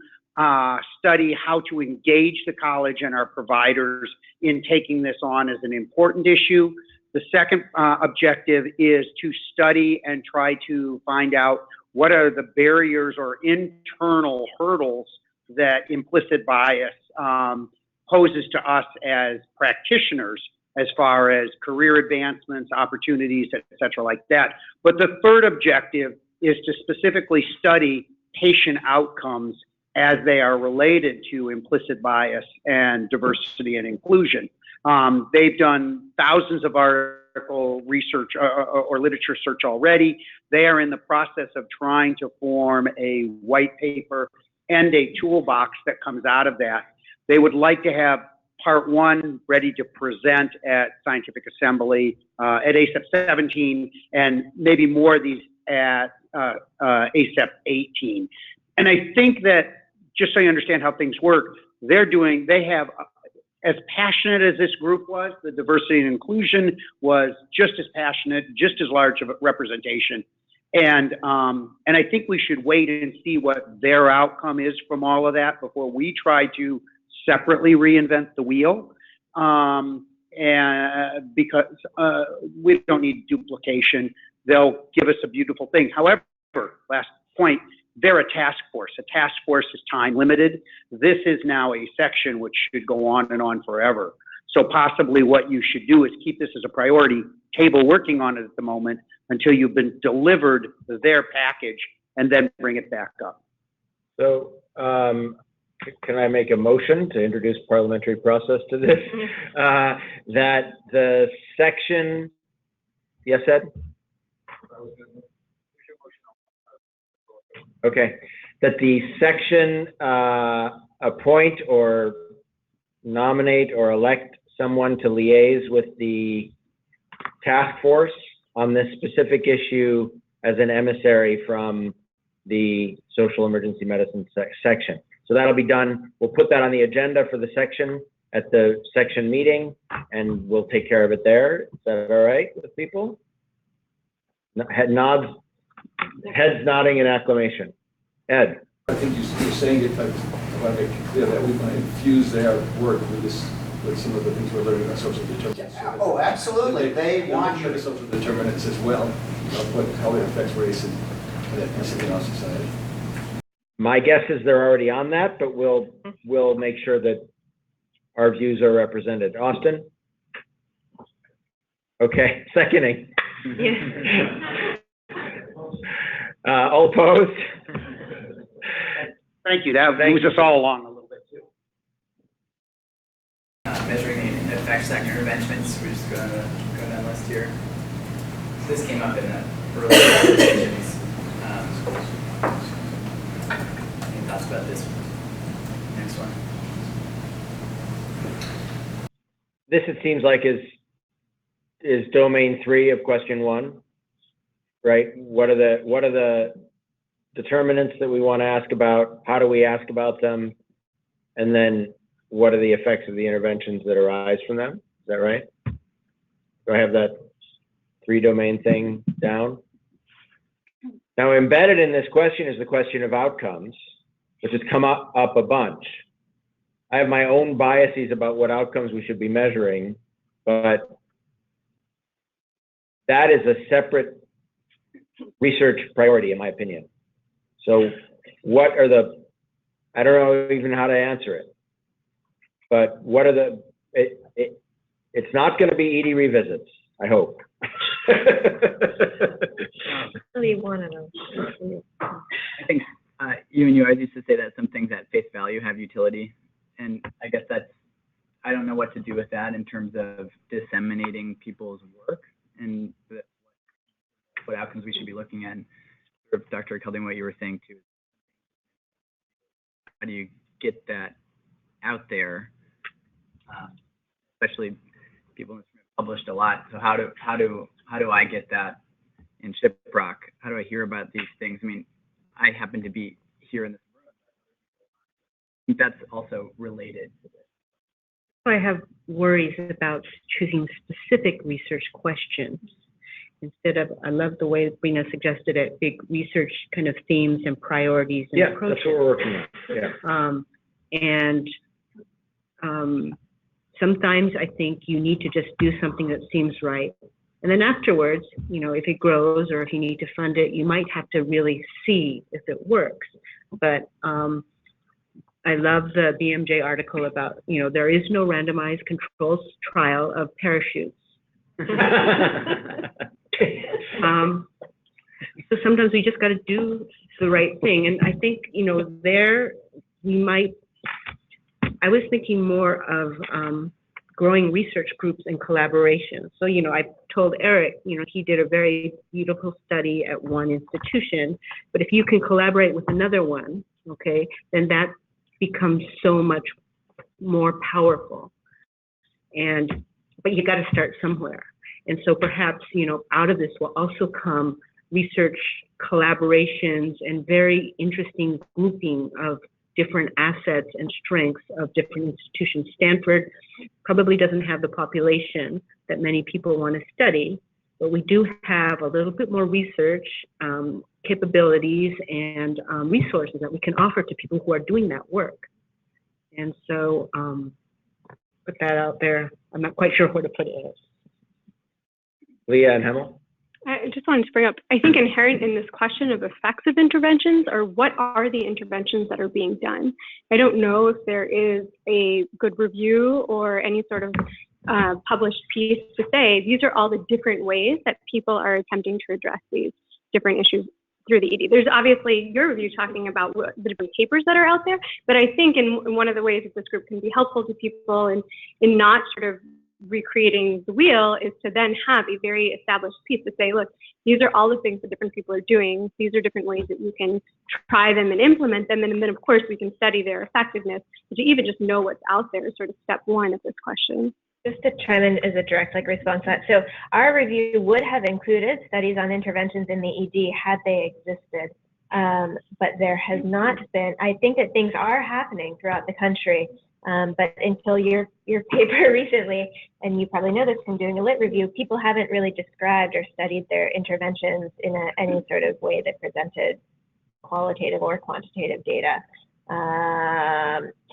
study how to engage the college and our providers in taking this on as an important issue. The second objective is to study and try to find out what are the barriers or internal hurdles that implicit bias poses to us as practitioners as far as career advancements, opportunities, et cetera, like that. But the third objective is to specifically study patient outcomes as they are related to implicit bias and diversity and inclusion. They've done thousands of article research or literature search already. They are in the process of trying to form a white paper and a toolbox that comes out of that. They would like to have part one ready to present at Scientific Assembly, at ACEP 17, and maybe more of these at ACEP 18. And I think that, just so you understand how things work, they have, as passionate as this group was, the diversity and inclusion was just as passionate, just as large of a representation. And I think we should wait and see what their outcome is from all of that before we try to separately reinvent the wheel. And because we don't need duplication, they'll give us a beautiful thing. However, last point, they're a task force. A task force is time limited. This is now a section which should go on and on forever. So possibly what you should do is keep this as a priority, table working on it at the moment until you've been delivered their package, and then bring it back up.
So can I make a motion to introduce parliamentary process to this? That the section, yes, Ed? Okay, that the section appoint or nominate or elect someone to liaise with the task force on this specific issue as an emissary from the social emergency medicine section. So that'll be done. We'll put that on the agenda for the section at the section meeting, and we'll take care of it there. Is that all right with people? Heads nodding in acclamation. Ed.
I think you're saying it, I want to make it clear that we want to infuse their work with this, with some of the things we're learning about social determinants.
Yeah. Oh, absolutely. They want
the social determinants as well, how it affects race and ethnicity in our society.
My guess is they're already on that, but we'll make sure that our views are represented. Austin? Okay, seconding. All opposed?
Thank you. That moves us all along a little bit too.
Measuring the effects on interventions, we're just going to go down the list here. So this came up in the early presentations. Any thoughts about this next one?
This, it seems like, is domain 3 of question 1, right? What are the determinants that we want to ask about? How do we ask about them? And then what are the effects of the interventions that arise from them? Is that right? Do I have that 3 domain thing down? Now, embedded in this question is the question of outcomes, which has come up a bunch. I have my own biases about what outcomes we should be measuring, but that is a separate research priority, in my opinion. So what are I don't know even how to answer it, but what are it's not going to be ED revisits, I hope.
Really want to know.
I think you and you always used to say that some things at face value have utility. And I guess I don't know what to do with that in terms of disseminating people's work and what outcomes we should be looking at. Dr. Kelding, what you were saying too. How do you get that out there? Especially people have published a lot. So how do I get that in Shiprock? How do I hear about these things? I mean, I happen to be here in this room. I think that's also related to this.
I have worries about choosing specific research questions instead of, I love the way Brina suggested it, big research kind of themes and priorities and approaches.
That's what we're working on.
Sometimes I think you need to just do something that seems right. And then afterwards, if it grows or if you need to fund it, you might have to really see if it works. But I love the BMJ article about, there is no randomized controlled trial of parachutes. So sometimes we just got to do the right thing. And I think, I was thinking more of growing research groups and collaboration. So, I told Eric, he did a very beautiful study at one institution, but if you can collaborate with another one, okay, then that becomes so much more powerful. But you got to start somewhere. And so perhaps, out of this will also come research collaborations and very interesting grouping of different assets and strengths of different institutions. Stanford probably doesn't have the population that many people want to study, but we do have a little bit more research capabilities and resources that we can offer to people who are doing that work. And so put that out there. I'm not quite sure where to put it.
Leah and Hemel?
I just wanted to bring up, I think inherent in this question of effects of interventions are what are the interventions that are being done. I don't know if there is a good review or any sort of published piece to say these are all the different ways that people are attempting to address these different issues through the ED. There's obviously your review talking about the different papers that are out there, but I think in one of the ways that this group can be helpful to people in not sort of recreating the wheel is to then have a very established piece to say, look, these are all the things that different people are doing. These are different ways that you can try them and implement them. And then of course we can study their effectiveness. But to even just know what's out there is sort of step one of this question.
Just to chime in as a direct response to that. So our review would have included studies on interventions in the ED had they existed. But there has not been. I think that things are happening throughout the country. But until your paper recently, and you probably know this from doing a lit review, people haven't really described or studied their interventions in any sort of way that presented qualitative or quantitative data,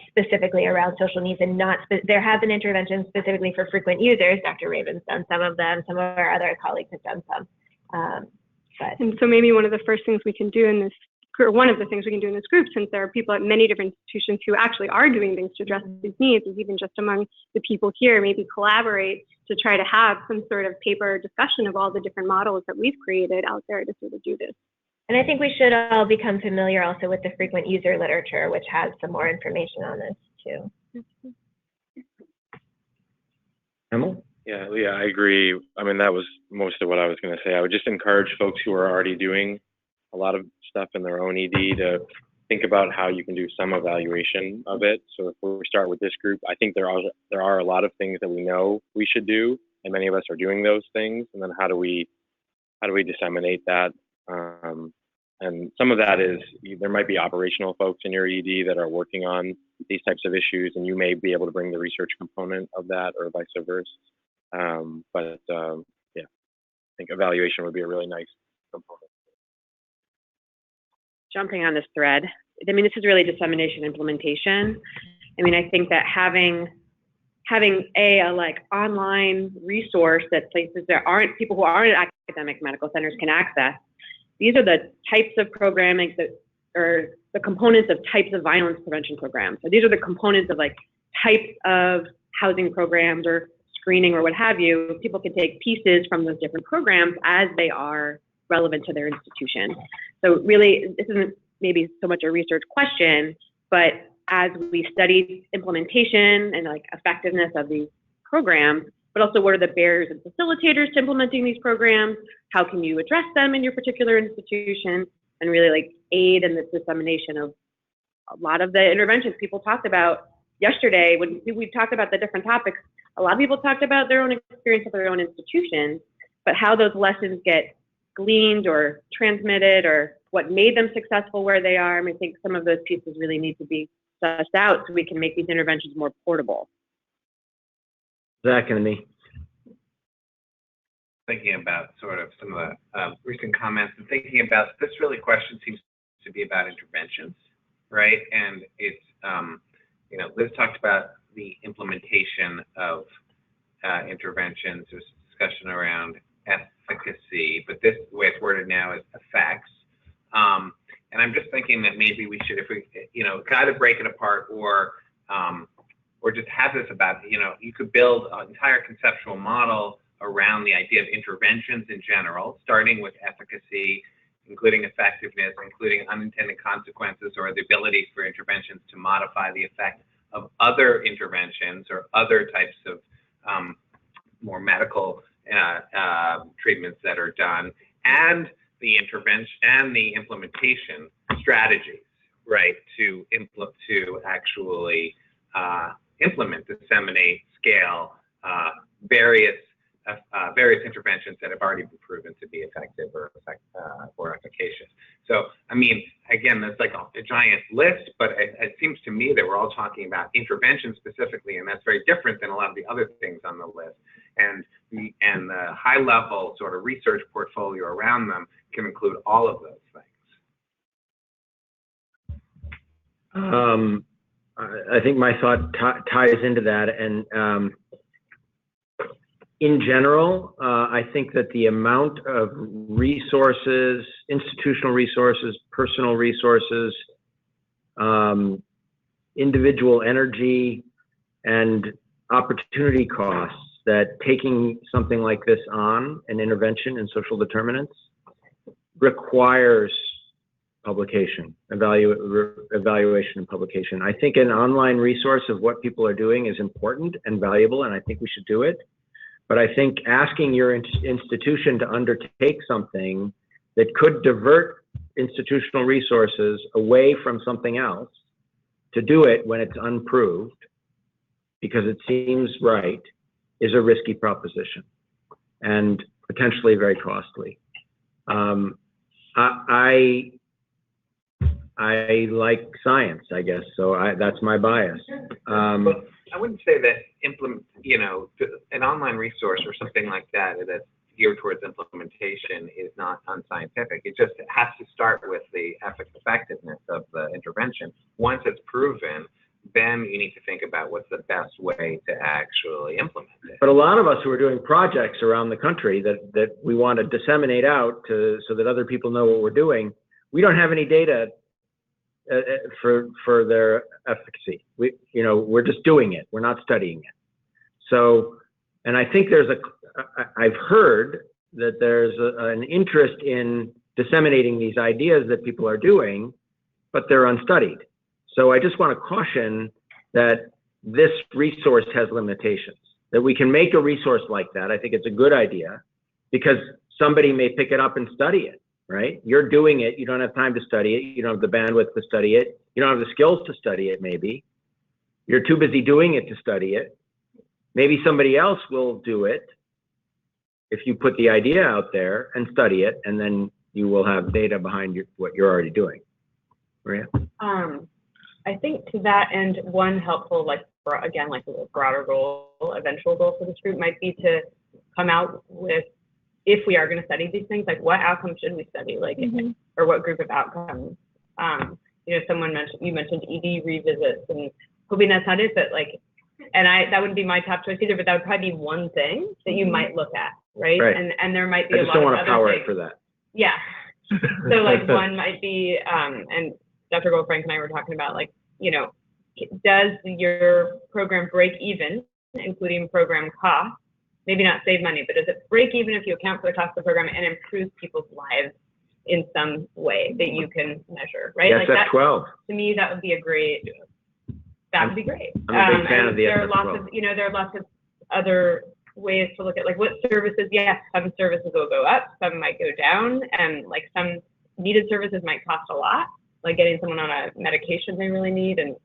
specifically around social needs and not, there have been interventions specifically for frequent users. Dr. Raven's done some of them, some of our other colleagues have done some.
And so maybe one of the first things we can do in this one of the things we can do in this group, since there are people at many different institutions who actually are doing things to address these needs, is even just among the people here, maybe collaborate to try to have some sort of paper discussion of all the different models that we've created out there to sort of do this.
And I think we should all become familiar also with the frequent user literature, which has some more information on this too.
Emily?
Yeah, I agree. I mean, that was most of what I was going to say. I would just encourage folks who are already doing a lot of stuff in their own ED to think about how you can do some evaluation of it. So if we start with this group, I think there are a lot of things that we know we should do, and many of us are doing those things. And then how do we disseminate that? And some of that is, there might be operational folks in your ED that are working on these types of issues, and you may be able to bring the research component of that, or vice versa. Yeah, I think evaluation would be a really nice component.
Jumping on this thread, I mean, this is really dissemination implementation. I mean, I think that having a like online resource that places there aren't people who aren't at academic medical centers can access. These are the types of programming that, or the components of types of violence prevention programs. So these are the components of like types of housing programs or screening or what have you. People can take pieces from those different programs as they are relevant to their institution. So really, this isn't maybe so much a research question, but as we study implementation and like effectiveness of these programs, but also what are the barriers and facilitators to implementing these programs? How can you address them in your particular institution, and really like aid in the dissemination of a lot of the interventions people talked about yesterday when we talked about the different topics. A lot of people talked about their own experience of their own institution, but how those lessons get gleaned or transmitted, or what made them successful where they are. I mean, I think some of those pieces really need to be sussed out so we can make these interventions more portable.
Zach and me.
Thinking about sort of some of the recent comments and thinking about this really question seems to be about interventions, right? And it's, you know, Liz talked about the implementation of interventions. There's discussion around efficacy, but this, the way it's worded now, is effects. And I'm just thinking that maybe we should, if we, you know, kind of break it apart, or just have this about, you know, you could build an entire conceptual model around the idea of interventions in general, starting with efficacy, including effectiveness, including unintended consequences, or the ability for interventions to modify the effect of other interventions or other types of more medical treatments that are done, and the intervention and the implementation strategies, right, to actually implement, disseminate, scale various interventions that have already been proven to be effective or efficacious. So, I mean, again, that's like a giant list, but it seems to me that we're all talking about intervention specifically, and that's very different than a lot of the other things on the list. And the high-level sort of research portfolio around them can include all of those things.
I think my thought ties into that, and in general, I think that the amount of resources, institutional resources, personal resources, individual energy, and opportunity costs that taking something like this on, an intervention in social determinants, requires publication, evaluation and publication. I think an online resource of what people are doing is important and valuable, and I think we should do it. But I think asking your institution to undertake something that could divert institutional resources away from something else, to do it when it's unproved, because it seems right, is a risky proposition and potentially very costly. I like science, I guess, so that's my bias.
But I wouldn't say that an online resource or something like that that's geared towards implementation is not unscientific. It just has to start with the effectiveness of the intervention. Once it's proven, then you need to think about what's the best way to actually implement it.
But a lot of us who are doing projects around the country that we want to disseminate out so that other people know what we're doing, we don't have any data for their efficacy. We're just doing it. We're not studying it. So, and I think I've heard that there's an interest in disseminating these ideas that people are doing, but they're unstudied. So I just want to caution that this resource has limitations, that we can make a resource like that. I think it's a good idea because somebody may pick it up and study it, right? You're doing it. You don't have time to study it. You don't have the bandwidth to study it. You don't have the skills to study it, maybe. You're too busy doing it to study it. Maybe somebody else will do it if you put the idea out there and study it, and then you will have data behind what you're already doing. Maria?
I think to that end, one helpful, again, like a broader goal, eventual goal for this group might be to come out with, if we are going to study these things, like what outcomes should we study, or what group of outcomes? You mentioned ED revisits, and hoping that's not it, but that wouldn't be my top choice either, but that would probably be one thing that you might look at, right? And there might be a lot of other things. I just don't want to power it for that. Yeah. So one might be, and Dr. Goldfrank and I were talking about, does your program break even, including program costs? Maybe not save money, but does it break even if you account for the cost of the program and improve people's lives in some way that you can measure, right?
Yes, that's 12.
To me, that would be great. I'm a big fan of the there are lots of other ways to look at what services. Yes, some services will go up, some might go down, and some needed services might cost a lot, like getting someone on a medication they really need, and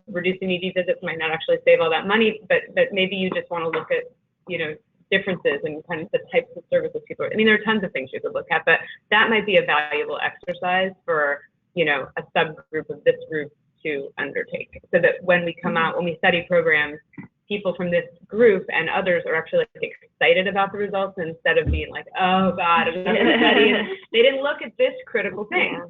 reducing ED visits might not actually save all that money, but maybe you just want to look at differences in kind of the types of services people are. I mean, there are tons of things you could look at, but that might be a valuable exercise for a subgroup of this group to undertake, so that when we come out, when we study programs, people from this group and others are actually excited about the results instead of being like, oh God, I'm not studying. They didn't look at this critical thing.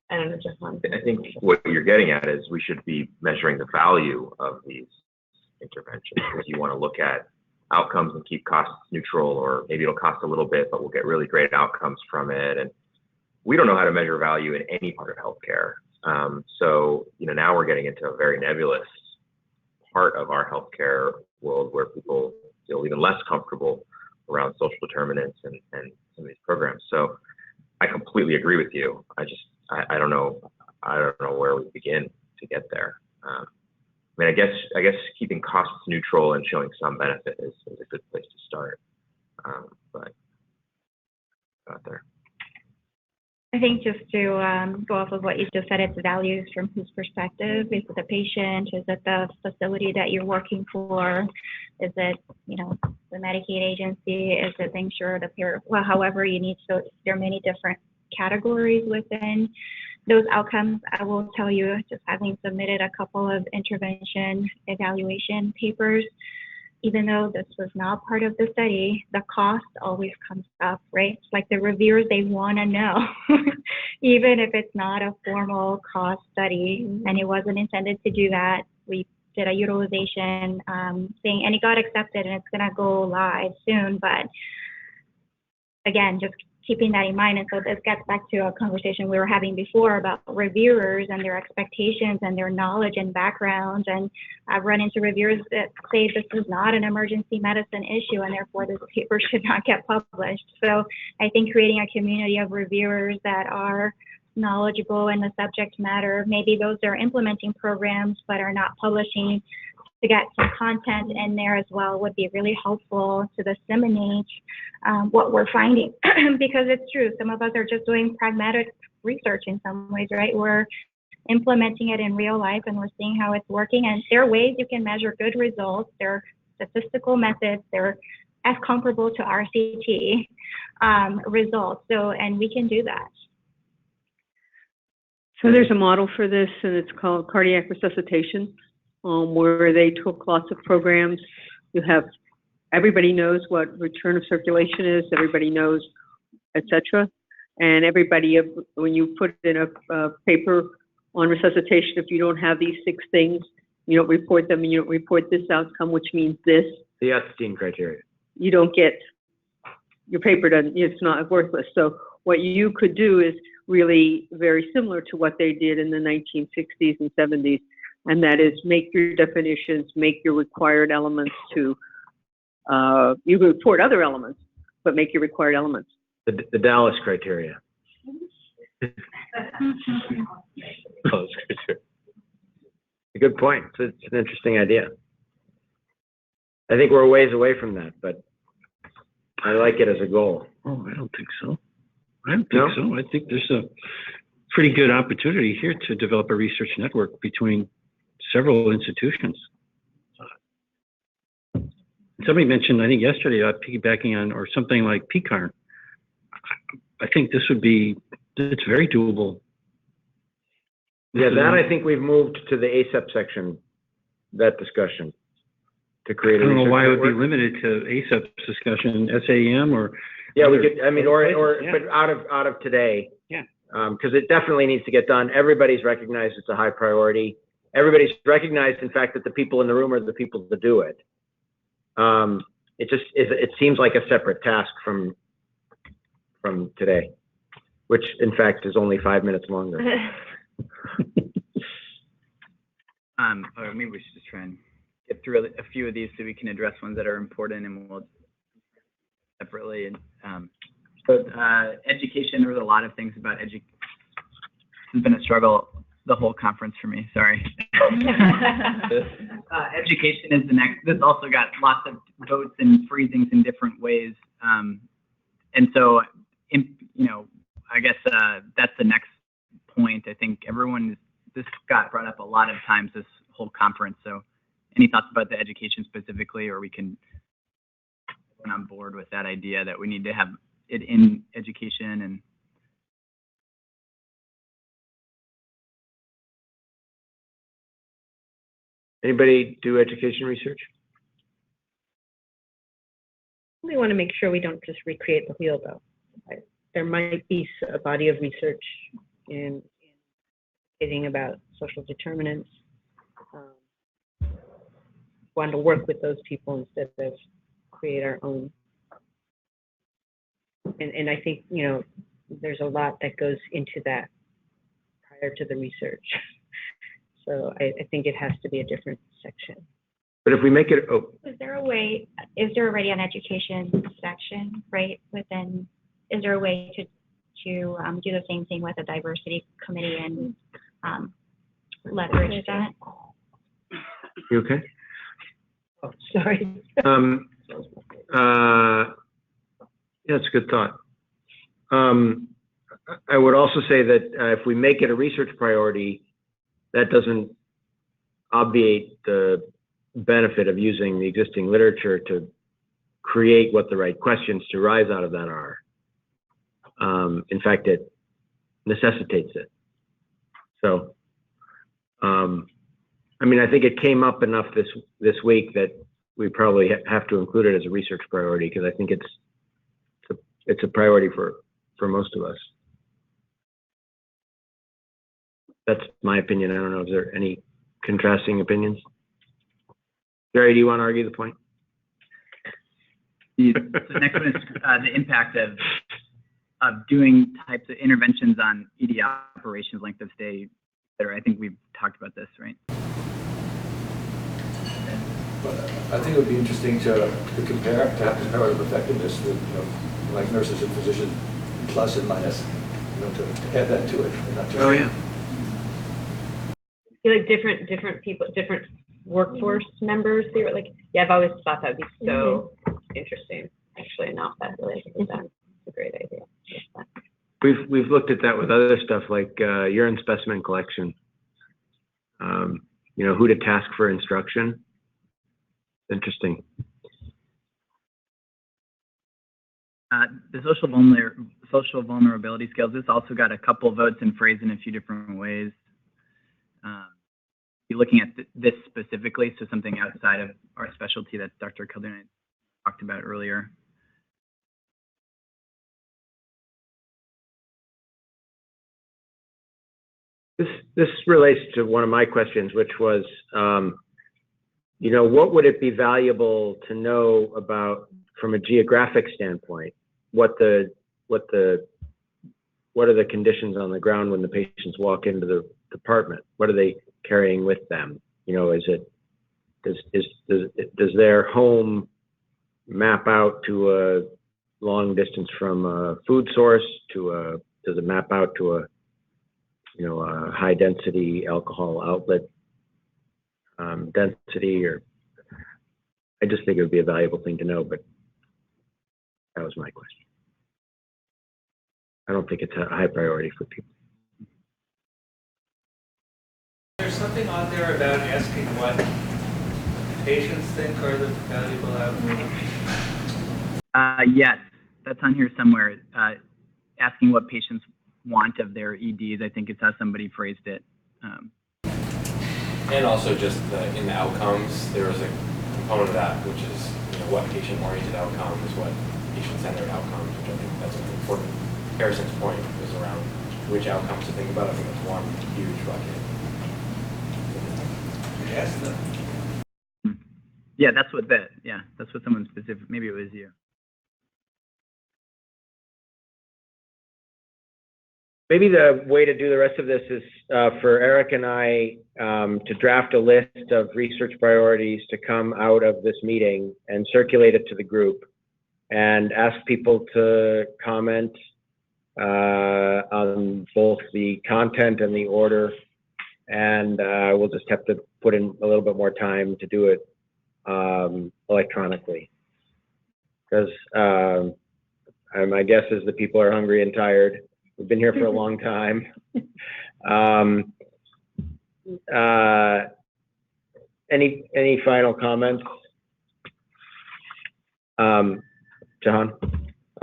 I don't know, Jeff.
I think what you're getting at is we should be measuring the value of these interventions, because you want to look at outcomes and keep costs neutral, or maybe it'll cost a little bit, but we'll get really great outcomes from it. And we don't know how to measure value in any part of healthcare. So, now we're getting into a very nebulous part of our healthcare world where people feel even less comfortable around social determinants and some of these programs. So I completely agree with you. I don't know where we begin to get there. I guess keeping costs neutral and showing some benefit is a good place to start. But not there.
I think just to go off of what you just said, it's values from whose perspective. Is it the patient? Is it the facility that you're working for? Is it, the Medicaid agency? Is it the insurer, the payer? Well, however you need. So there are many different categories within those outcomes. I will tell you, just having submitted a couple of intervention evaluation papers, even though this was not part of the study, the cost always comes up, right? It's like the reviewers, they want to know, even if it's not a formal cost study, and it wasn't intended to do that. We did a utilization thing, and it got accepted, and it's going to go live soon. But again, just keeping that in mind. And so this gets back to a conversation we were having before about reviewers and their expectations and their knowledge and backgrounds. And I've run into reviewers that say this is not an emergency medicine issue, and therefore this paper should not get published. So I think creating a community of reviewers that are knowledgeable in the subject matter, maybe those that are implementing programs but are not publishing, to get some content in there as well would be really helpful to disseminate what we're finding. Because it's true, some of us are just doing pragmatic research in some ways, right? We're implementing it in real life and we're seeing how it's working. And there are ways you can measure good results. There are statistical methods. They're as comparable to RCT results. So, and we can do that.
So there's a model for this, and it's called cardiac resuscitation, where they took lots of programs. You have, everybody knows what return of circulation is, everybody knows, etc. And everybody, when you put in a paper on resuscitation, if you don't have these 6 things, you don't report them, and you don't report this outcome, which means this.
The Epstein criteria.
You don't get, your paper done, it's not worthless. So what you could do is really very similar to what they did in the 1960s and 70s, and that is make your definitions, make your required elements to, you can report other elements, but make your required elements.
The Dallas criteria. Dallas criteria. A good point. It's an interesting idea. I think we're a ways away from that, but I like it as a goal.
Oh, I don't think so. I don't think so. I think there's a pretty good opportunity here to develop a research network between several institutions. Somebody mentioned, I think yesterday, piggybacking on, or something like PCARN. I think this would be, it's very doable.
Yeah, that I think we've moved to the ASEP section, that discussion, to create a
I don't know why it would be
network.
limited to ASEP's discussion, SAEM or.
Yeah, we
other
could, I mean, or
places,
but out of today.
Yeah.
Because it definitely needs to get done. Everybody's recognized it's a high priority. Everybody's recognized, in fact, that the people in the room are the people to do it. It just is, it seems like a separate task from today, which in fact is only 5 minutes longer.
Or maybe we should just try and get through a few of these so we can address ones that are important, and we'll separately. And education, there was a lot of things about education. It's been a struggle the whole conference for me. Sorry. Education is the next. This also got lots of votes and freezings in different ways, and so, I guess that's the next point. I think this got brought up a lot of times this whole conference. So, any thoughts about the education specifically, or we can get on board with that idea that we need to have it in education and.
Anybody do education research?
We want to make sure we don't just recreate the wheel, though. Right? There might be a body of research in thinking about social determinants. Want to work with those people instead of create our own. And I think, there's a lot that goes into that prior to the research. So I think it has to be a different section.
But if we make it,
Is there already an education section, right, within, is there a way to do the same thing with a diversity committee and leverage that?
You okay?
Oh, sorry.
Yeah, it's a good thought. I would also say that if we make it a research priority, that doesn't obviate the benefit of using the existing literature to create what the right questions to rise out of that are. In fact, it necessitates it. So, I think it came up enough this week that we probably have to include it as a research priority, because I think it's a priority for most of us. That's my opinion. I don't know. Is there any contrasting opinions? Jerry, do you want to argue the point?
So the next one is the impact of doing types of interventions on ED operations, length of stay, et cetera. I think we've talked about this, right?
But I think it would be interesting to compare, to have comparative effectiveness with, like nurses and physicians, plus and minus, to add that to it. And not just,
oh, yeah.
Like different people, different workforce members. They were like, yeah, I've always thought that would be so interesting. Actually, not that really. It's a great idea.
We've looked at that with other stuff like urine specimen collection. Who to task for instruction. Interesting.
The social vulnerability skills. This also got a couple votes and phrased in a few different ways. Be looking at this specifically, so something outside of our specialty that Dr. Calduna talked about earlier.
This relates to one of my questions, which was, what would it be valuable to know about, from a geographic standpoint, what the what are the conditions on the ground when the patients walk into the department? What are they carrying with them? You know, does their home map out to a long distance from a food source does it map out to a high density alcohol outlet density? Or I just think it would be a valuable thing to know, but that was my question. I don't think it's a high priority for people.
There's something on there about asking what patients think are the valuable outcomes.
Yes, that's on here somewhere. Asking what patients want of their EDs. I think it's how somebody phrased it.
And also just in the outcomes, there was a component of that, which is what patient-oriented outcomes, what patient-centered outcomes, which I think that's an important. Harrison's point was around which outcomes to think about. I think that's one huge bucket.
Yes.
Yeah, that's what someone specific. Maybe it was you.
Maybe the way to do the rest of this is for Eric and I to draft a list of research priorities to come out of this meeting and circulate it to the group and ask people to comment on both the content and the order. And we'll just have to put in a little bit more time to do it electronically. Because my guess is that people are hungry and tired. We've been here for a long time. Any final comments? John?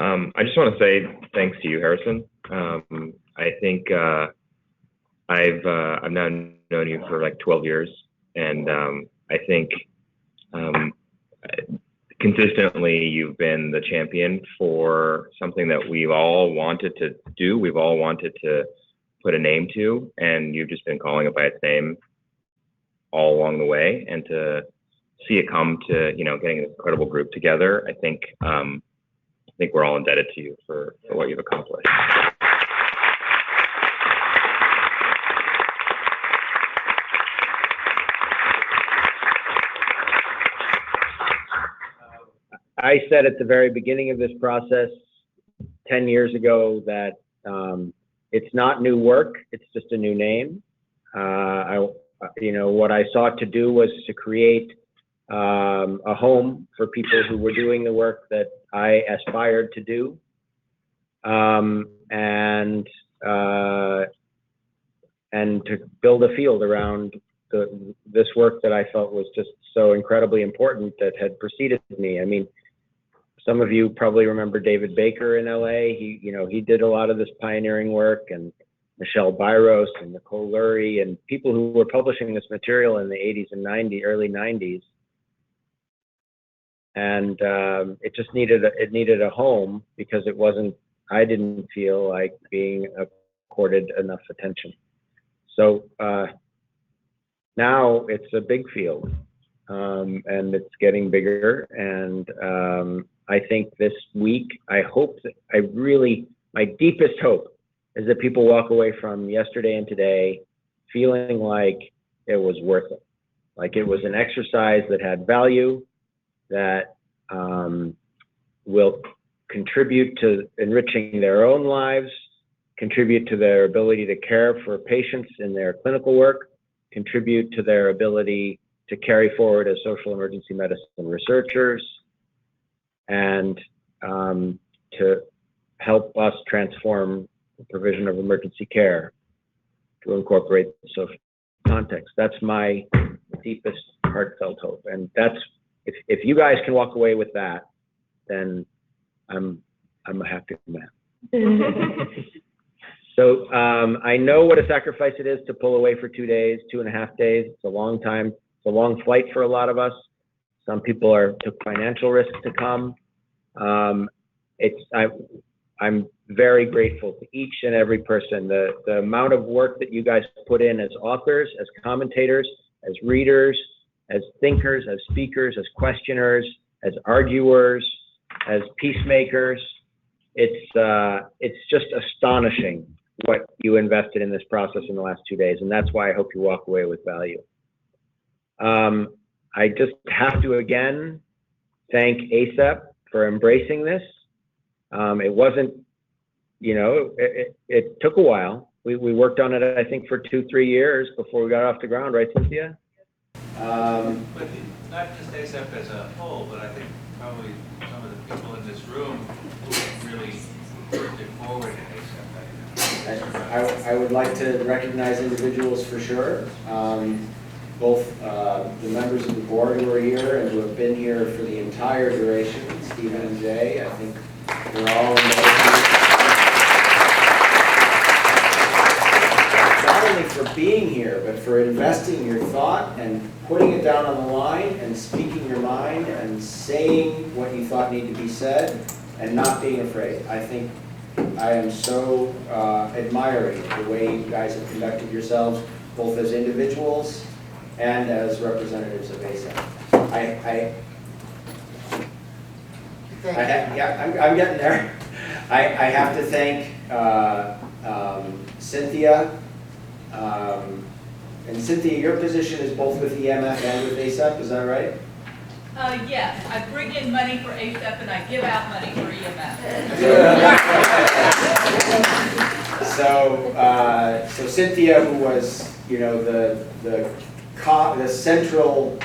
I just want to say thanks to you, Harrison. I think I've now known you for like 12 years, and I think consistently you've been the champion for something that we've all wanted to do. We've all wanted to put a name to, and you've just been calling it by its name all along the way. And to see it come to getting an incredible group together, I think we're all indebted to you for what you've accomplished.
I said at the very beginning of this process 10 years ago that it's not new work, it's just a new name. What I sought to do was to create a home for people who were doing the work that I aspired to do, and to build a field around this work that I felt was just so incredibly important that had preceded me. I mean, some of you probably remember David Baker in LA. He did a lot of this pioneering work, and Michelle Byros and Nicole Lurie and people who were publishing this material in the 80s and early 90s. And it just needed a home because I didn't feel like being accorded enough attention. So now it's a big field, and it's getting bigger. And I think this week, my deepest hope is that people walk away from yesterday and today feeling like it was worth it. Like it was an exercise that had value, that will contribute to enriching their own lives, contribute to their ability to care for patients in their clinical work, contribute to their ability to carry forward as social emergency medicine researchers, and to help us transform the provision of emergency care to incorporate the social context. That's my deepest heartfelt hope. And that's, if you guys can walk away with that, then I'm a happy man. So I know what a sacrifice it is to pull away for 2 days, 2.5 days. It's a long time. It's a long flight for a lot of us. Some people took financial risks to come. I'm very grateful to each and every person. The amount of work that you guys put in as authors, as commentators, as readers, as thinkers, as speakers, as questioners, as arguers, as peacemakers, it's just astonishing what you invested in this process in the last 2 days, and that's why I hope you walk away with value. I just have to again thank ASAP for embracing this. It wasn't, it took a while. We worked on it, I think, for 2-3 years before we got off the ground, right, Cynthia?
But not just ASAP as a whole, but I think probably some of the people in this room who really pushed it forward in ASAP.
I would like to recognize individuals for sure. Both the members of the board who are here and who have been here for the entire duration, Stephen and Jay. I think we're all not only for being here, but for investing your thought and putting it down on the line and speaking your mind and saying what you thought needed to be said and not being afraid. I think I am so admiring the way you guys have conducted yourselves, both as individuals and as representatives of ASAP. I'm getting there. I have to thank Cynthia. And Cynthia, your position is both with EMF and with ASAP, is that right?
Yes, I bring in money for ASAP and I give out money for EMF.
So Cynthia, who was, the central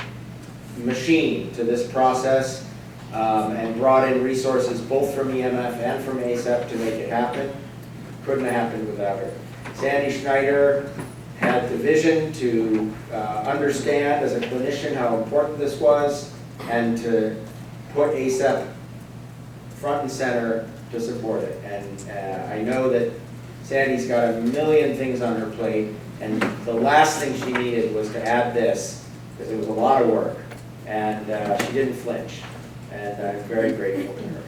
machine to this process, and brought in resources both from EMF and from ASAP to make it happen, couldn't have happened without her. Sandy Schneider had the vision to understand as a clinician how important this was and to put ASAP front and center to support it. And I know that Sandy's got a million things on her plate, and the last thing she needed was to add this, because it was a lot of work, and she didn't flinch, and I'm very grateful to her.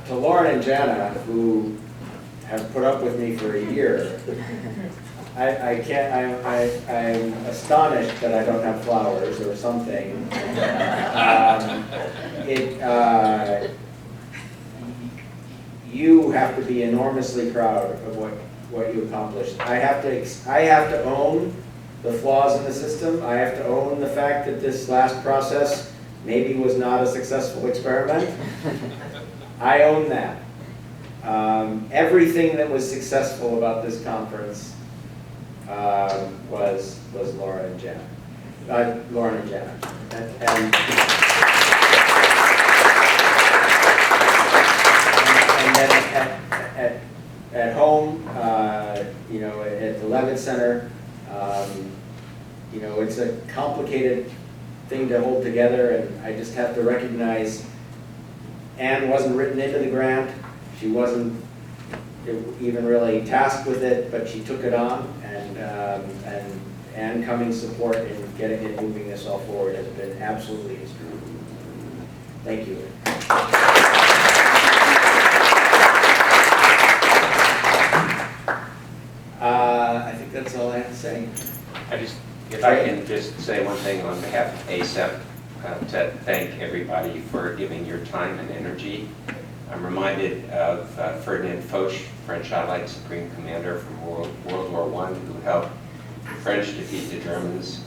To Lauren and Jana, who have put up with me for a year, I'm astonished that I don't have flowers or something. You have to be enormously proud of what you accomplished. I have to own the flaws in the system. I have to own the fact that this last process maybe was not a successful experiment. I own that. Everything that was successful about this conference was Lauren and Jana. And then at home, at the Levitt Center, it's a complicated thing to hold together, and I just have to recognize Anne wasn't written into the grant. She wasn't even really tasked with it, but she took it on, and Anne Cummings' support in getting it, moving this all forward has been absolutely instrumental. Thank you. I think that's all I have to say.
If I can just say one thing on behalf of ASAP, to thank everybody for giving your time and energy. I'm reminded of Ferdinand Foch, French Allied Supreme Commander from World War I, who helped the French defeat the Germans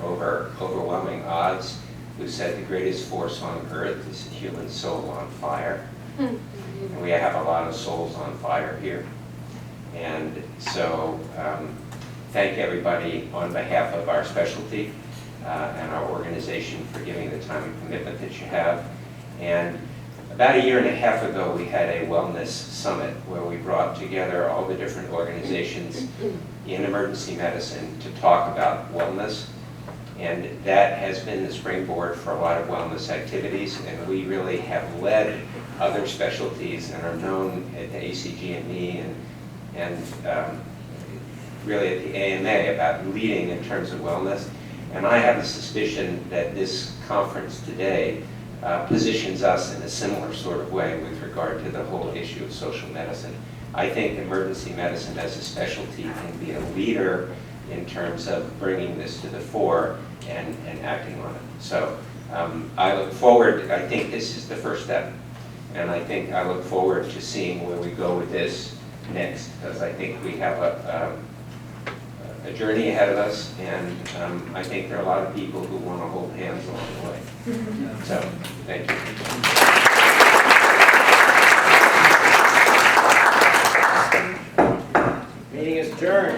over overwhelming odds, who said the greatest force on earth is the human soul on fire. And we have a lot of souls on fire here. And so thank everybody on behalf of our specialty and our organization for giving the time and commitment that you have. And about a year and a half ago, we had a wellness summit where we brought together all the different organizations in emergency medicine to talk about wellness. And that has been the springboard for a lot of wellness activities, and we really have led other specialties and are known at the ACGME and really at the AMA about leading in terms of wellness. And I have a suspicion that this conference today positions us in a similar sort of way with regard to the whole issue of social medicine. I think emergency medicine as a specialty can be a leader in terms of bringing this to the fore, and acting on it. So I look forward, I think this is the first step, and I think I look forward to seeing where we go with this next, because I think we have a journey ahead of us, and I think there are a lot of people who want to hold hands along the way. So, thank you.
Meeting is adjourned.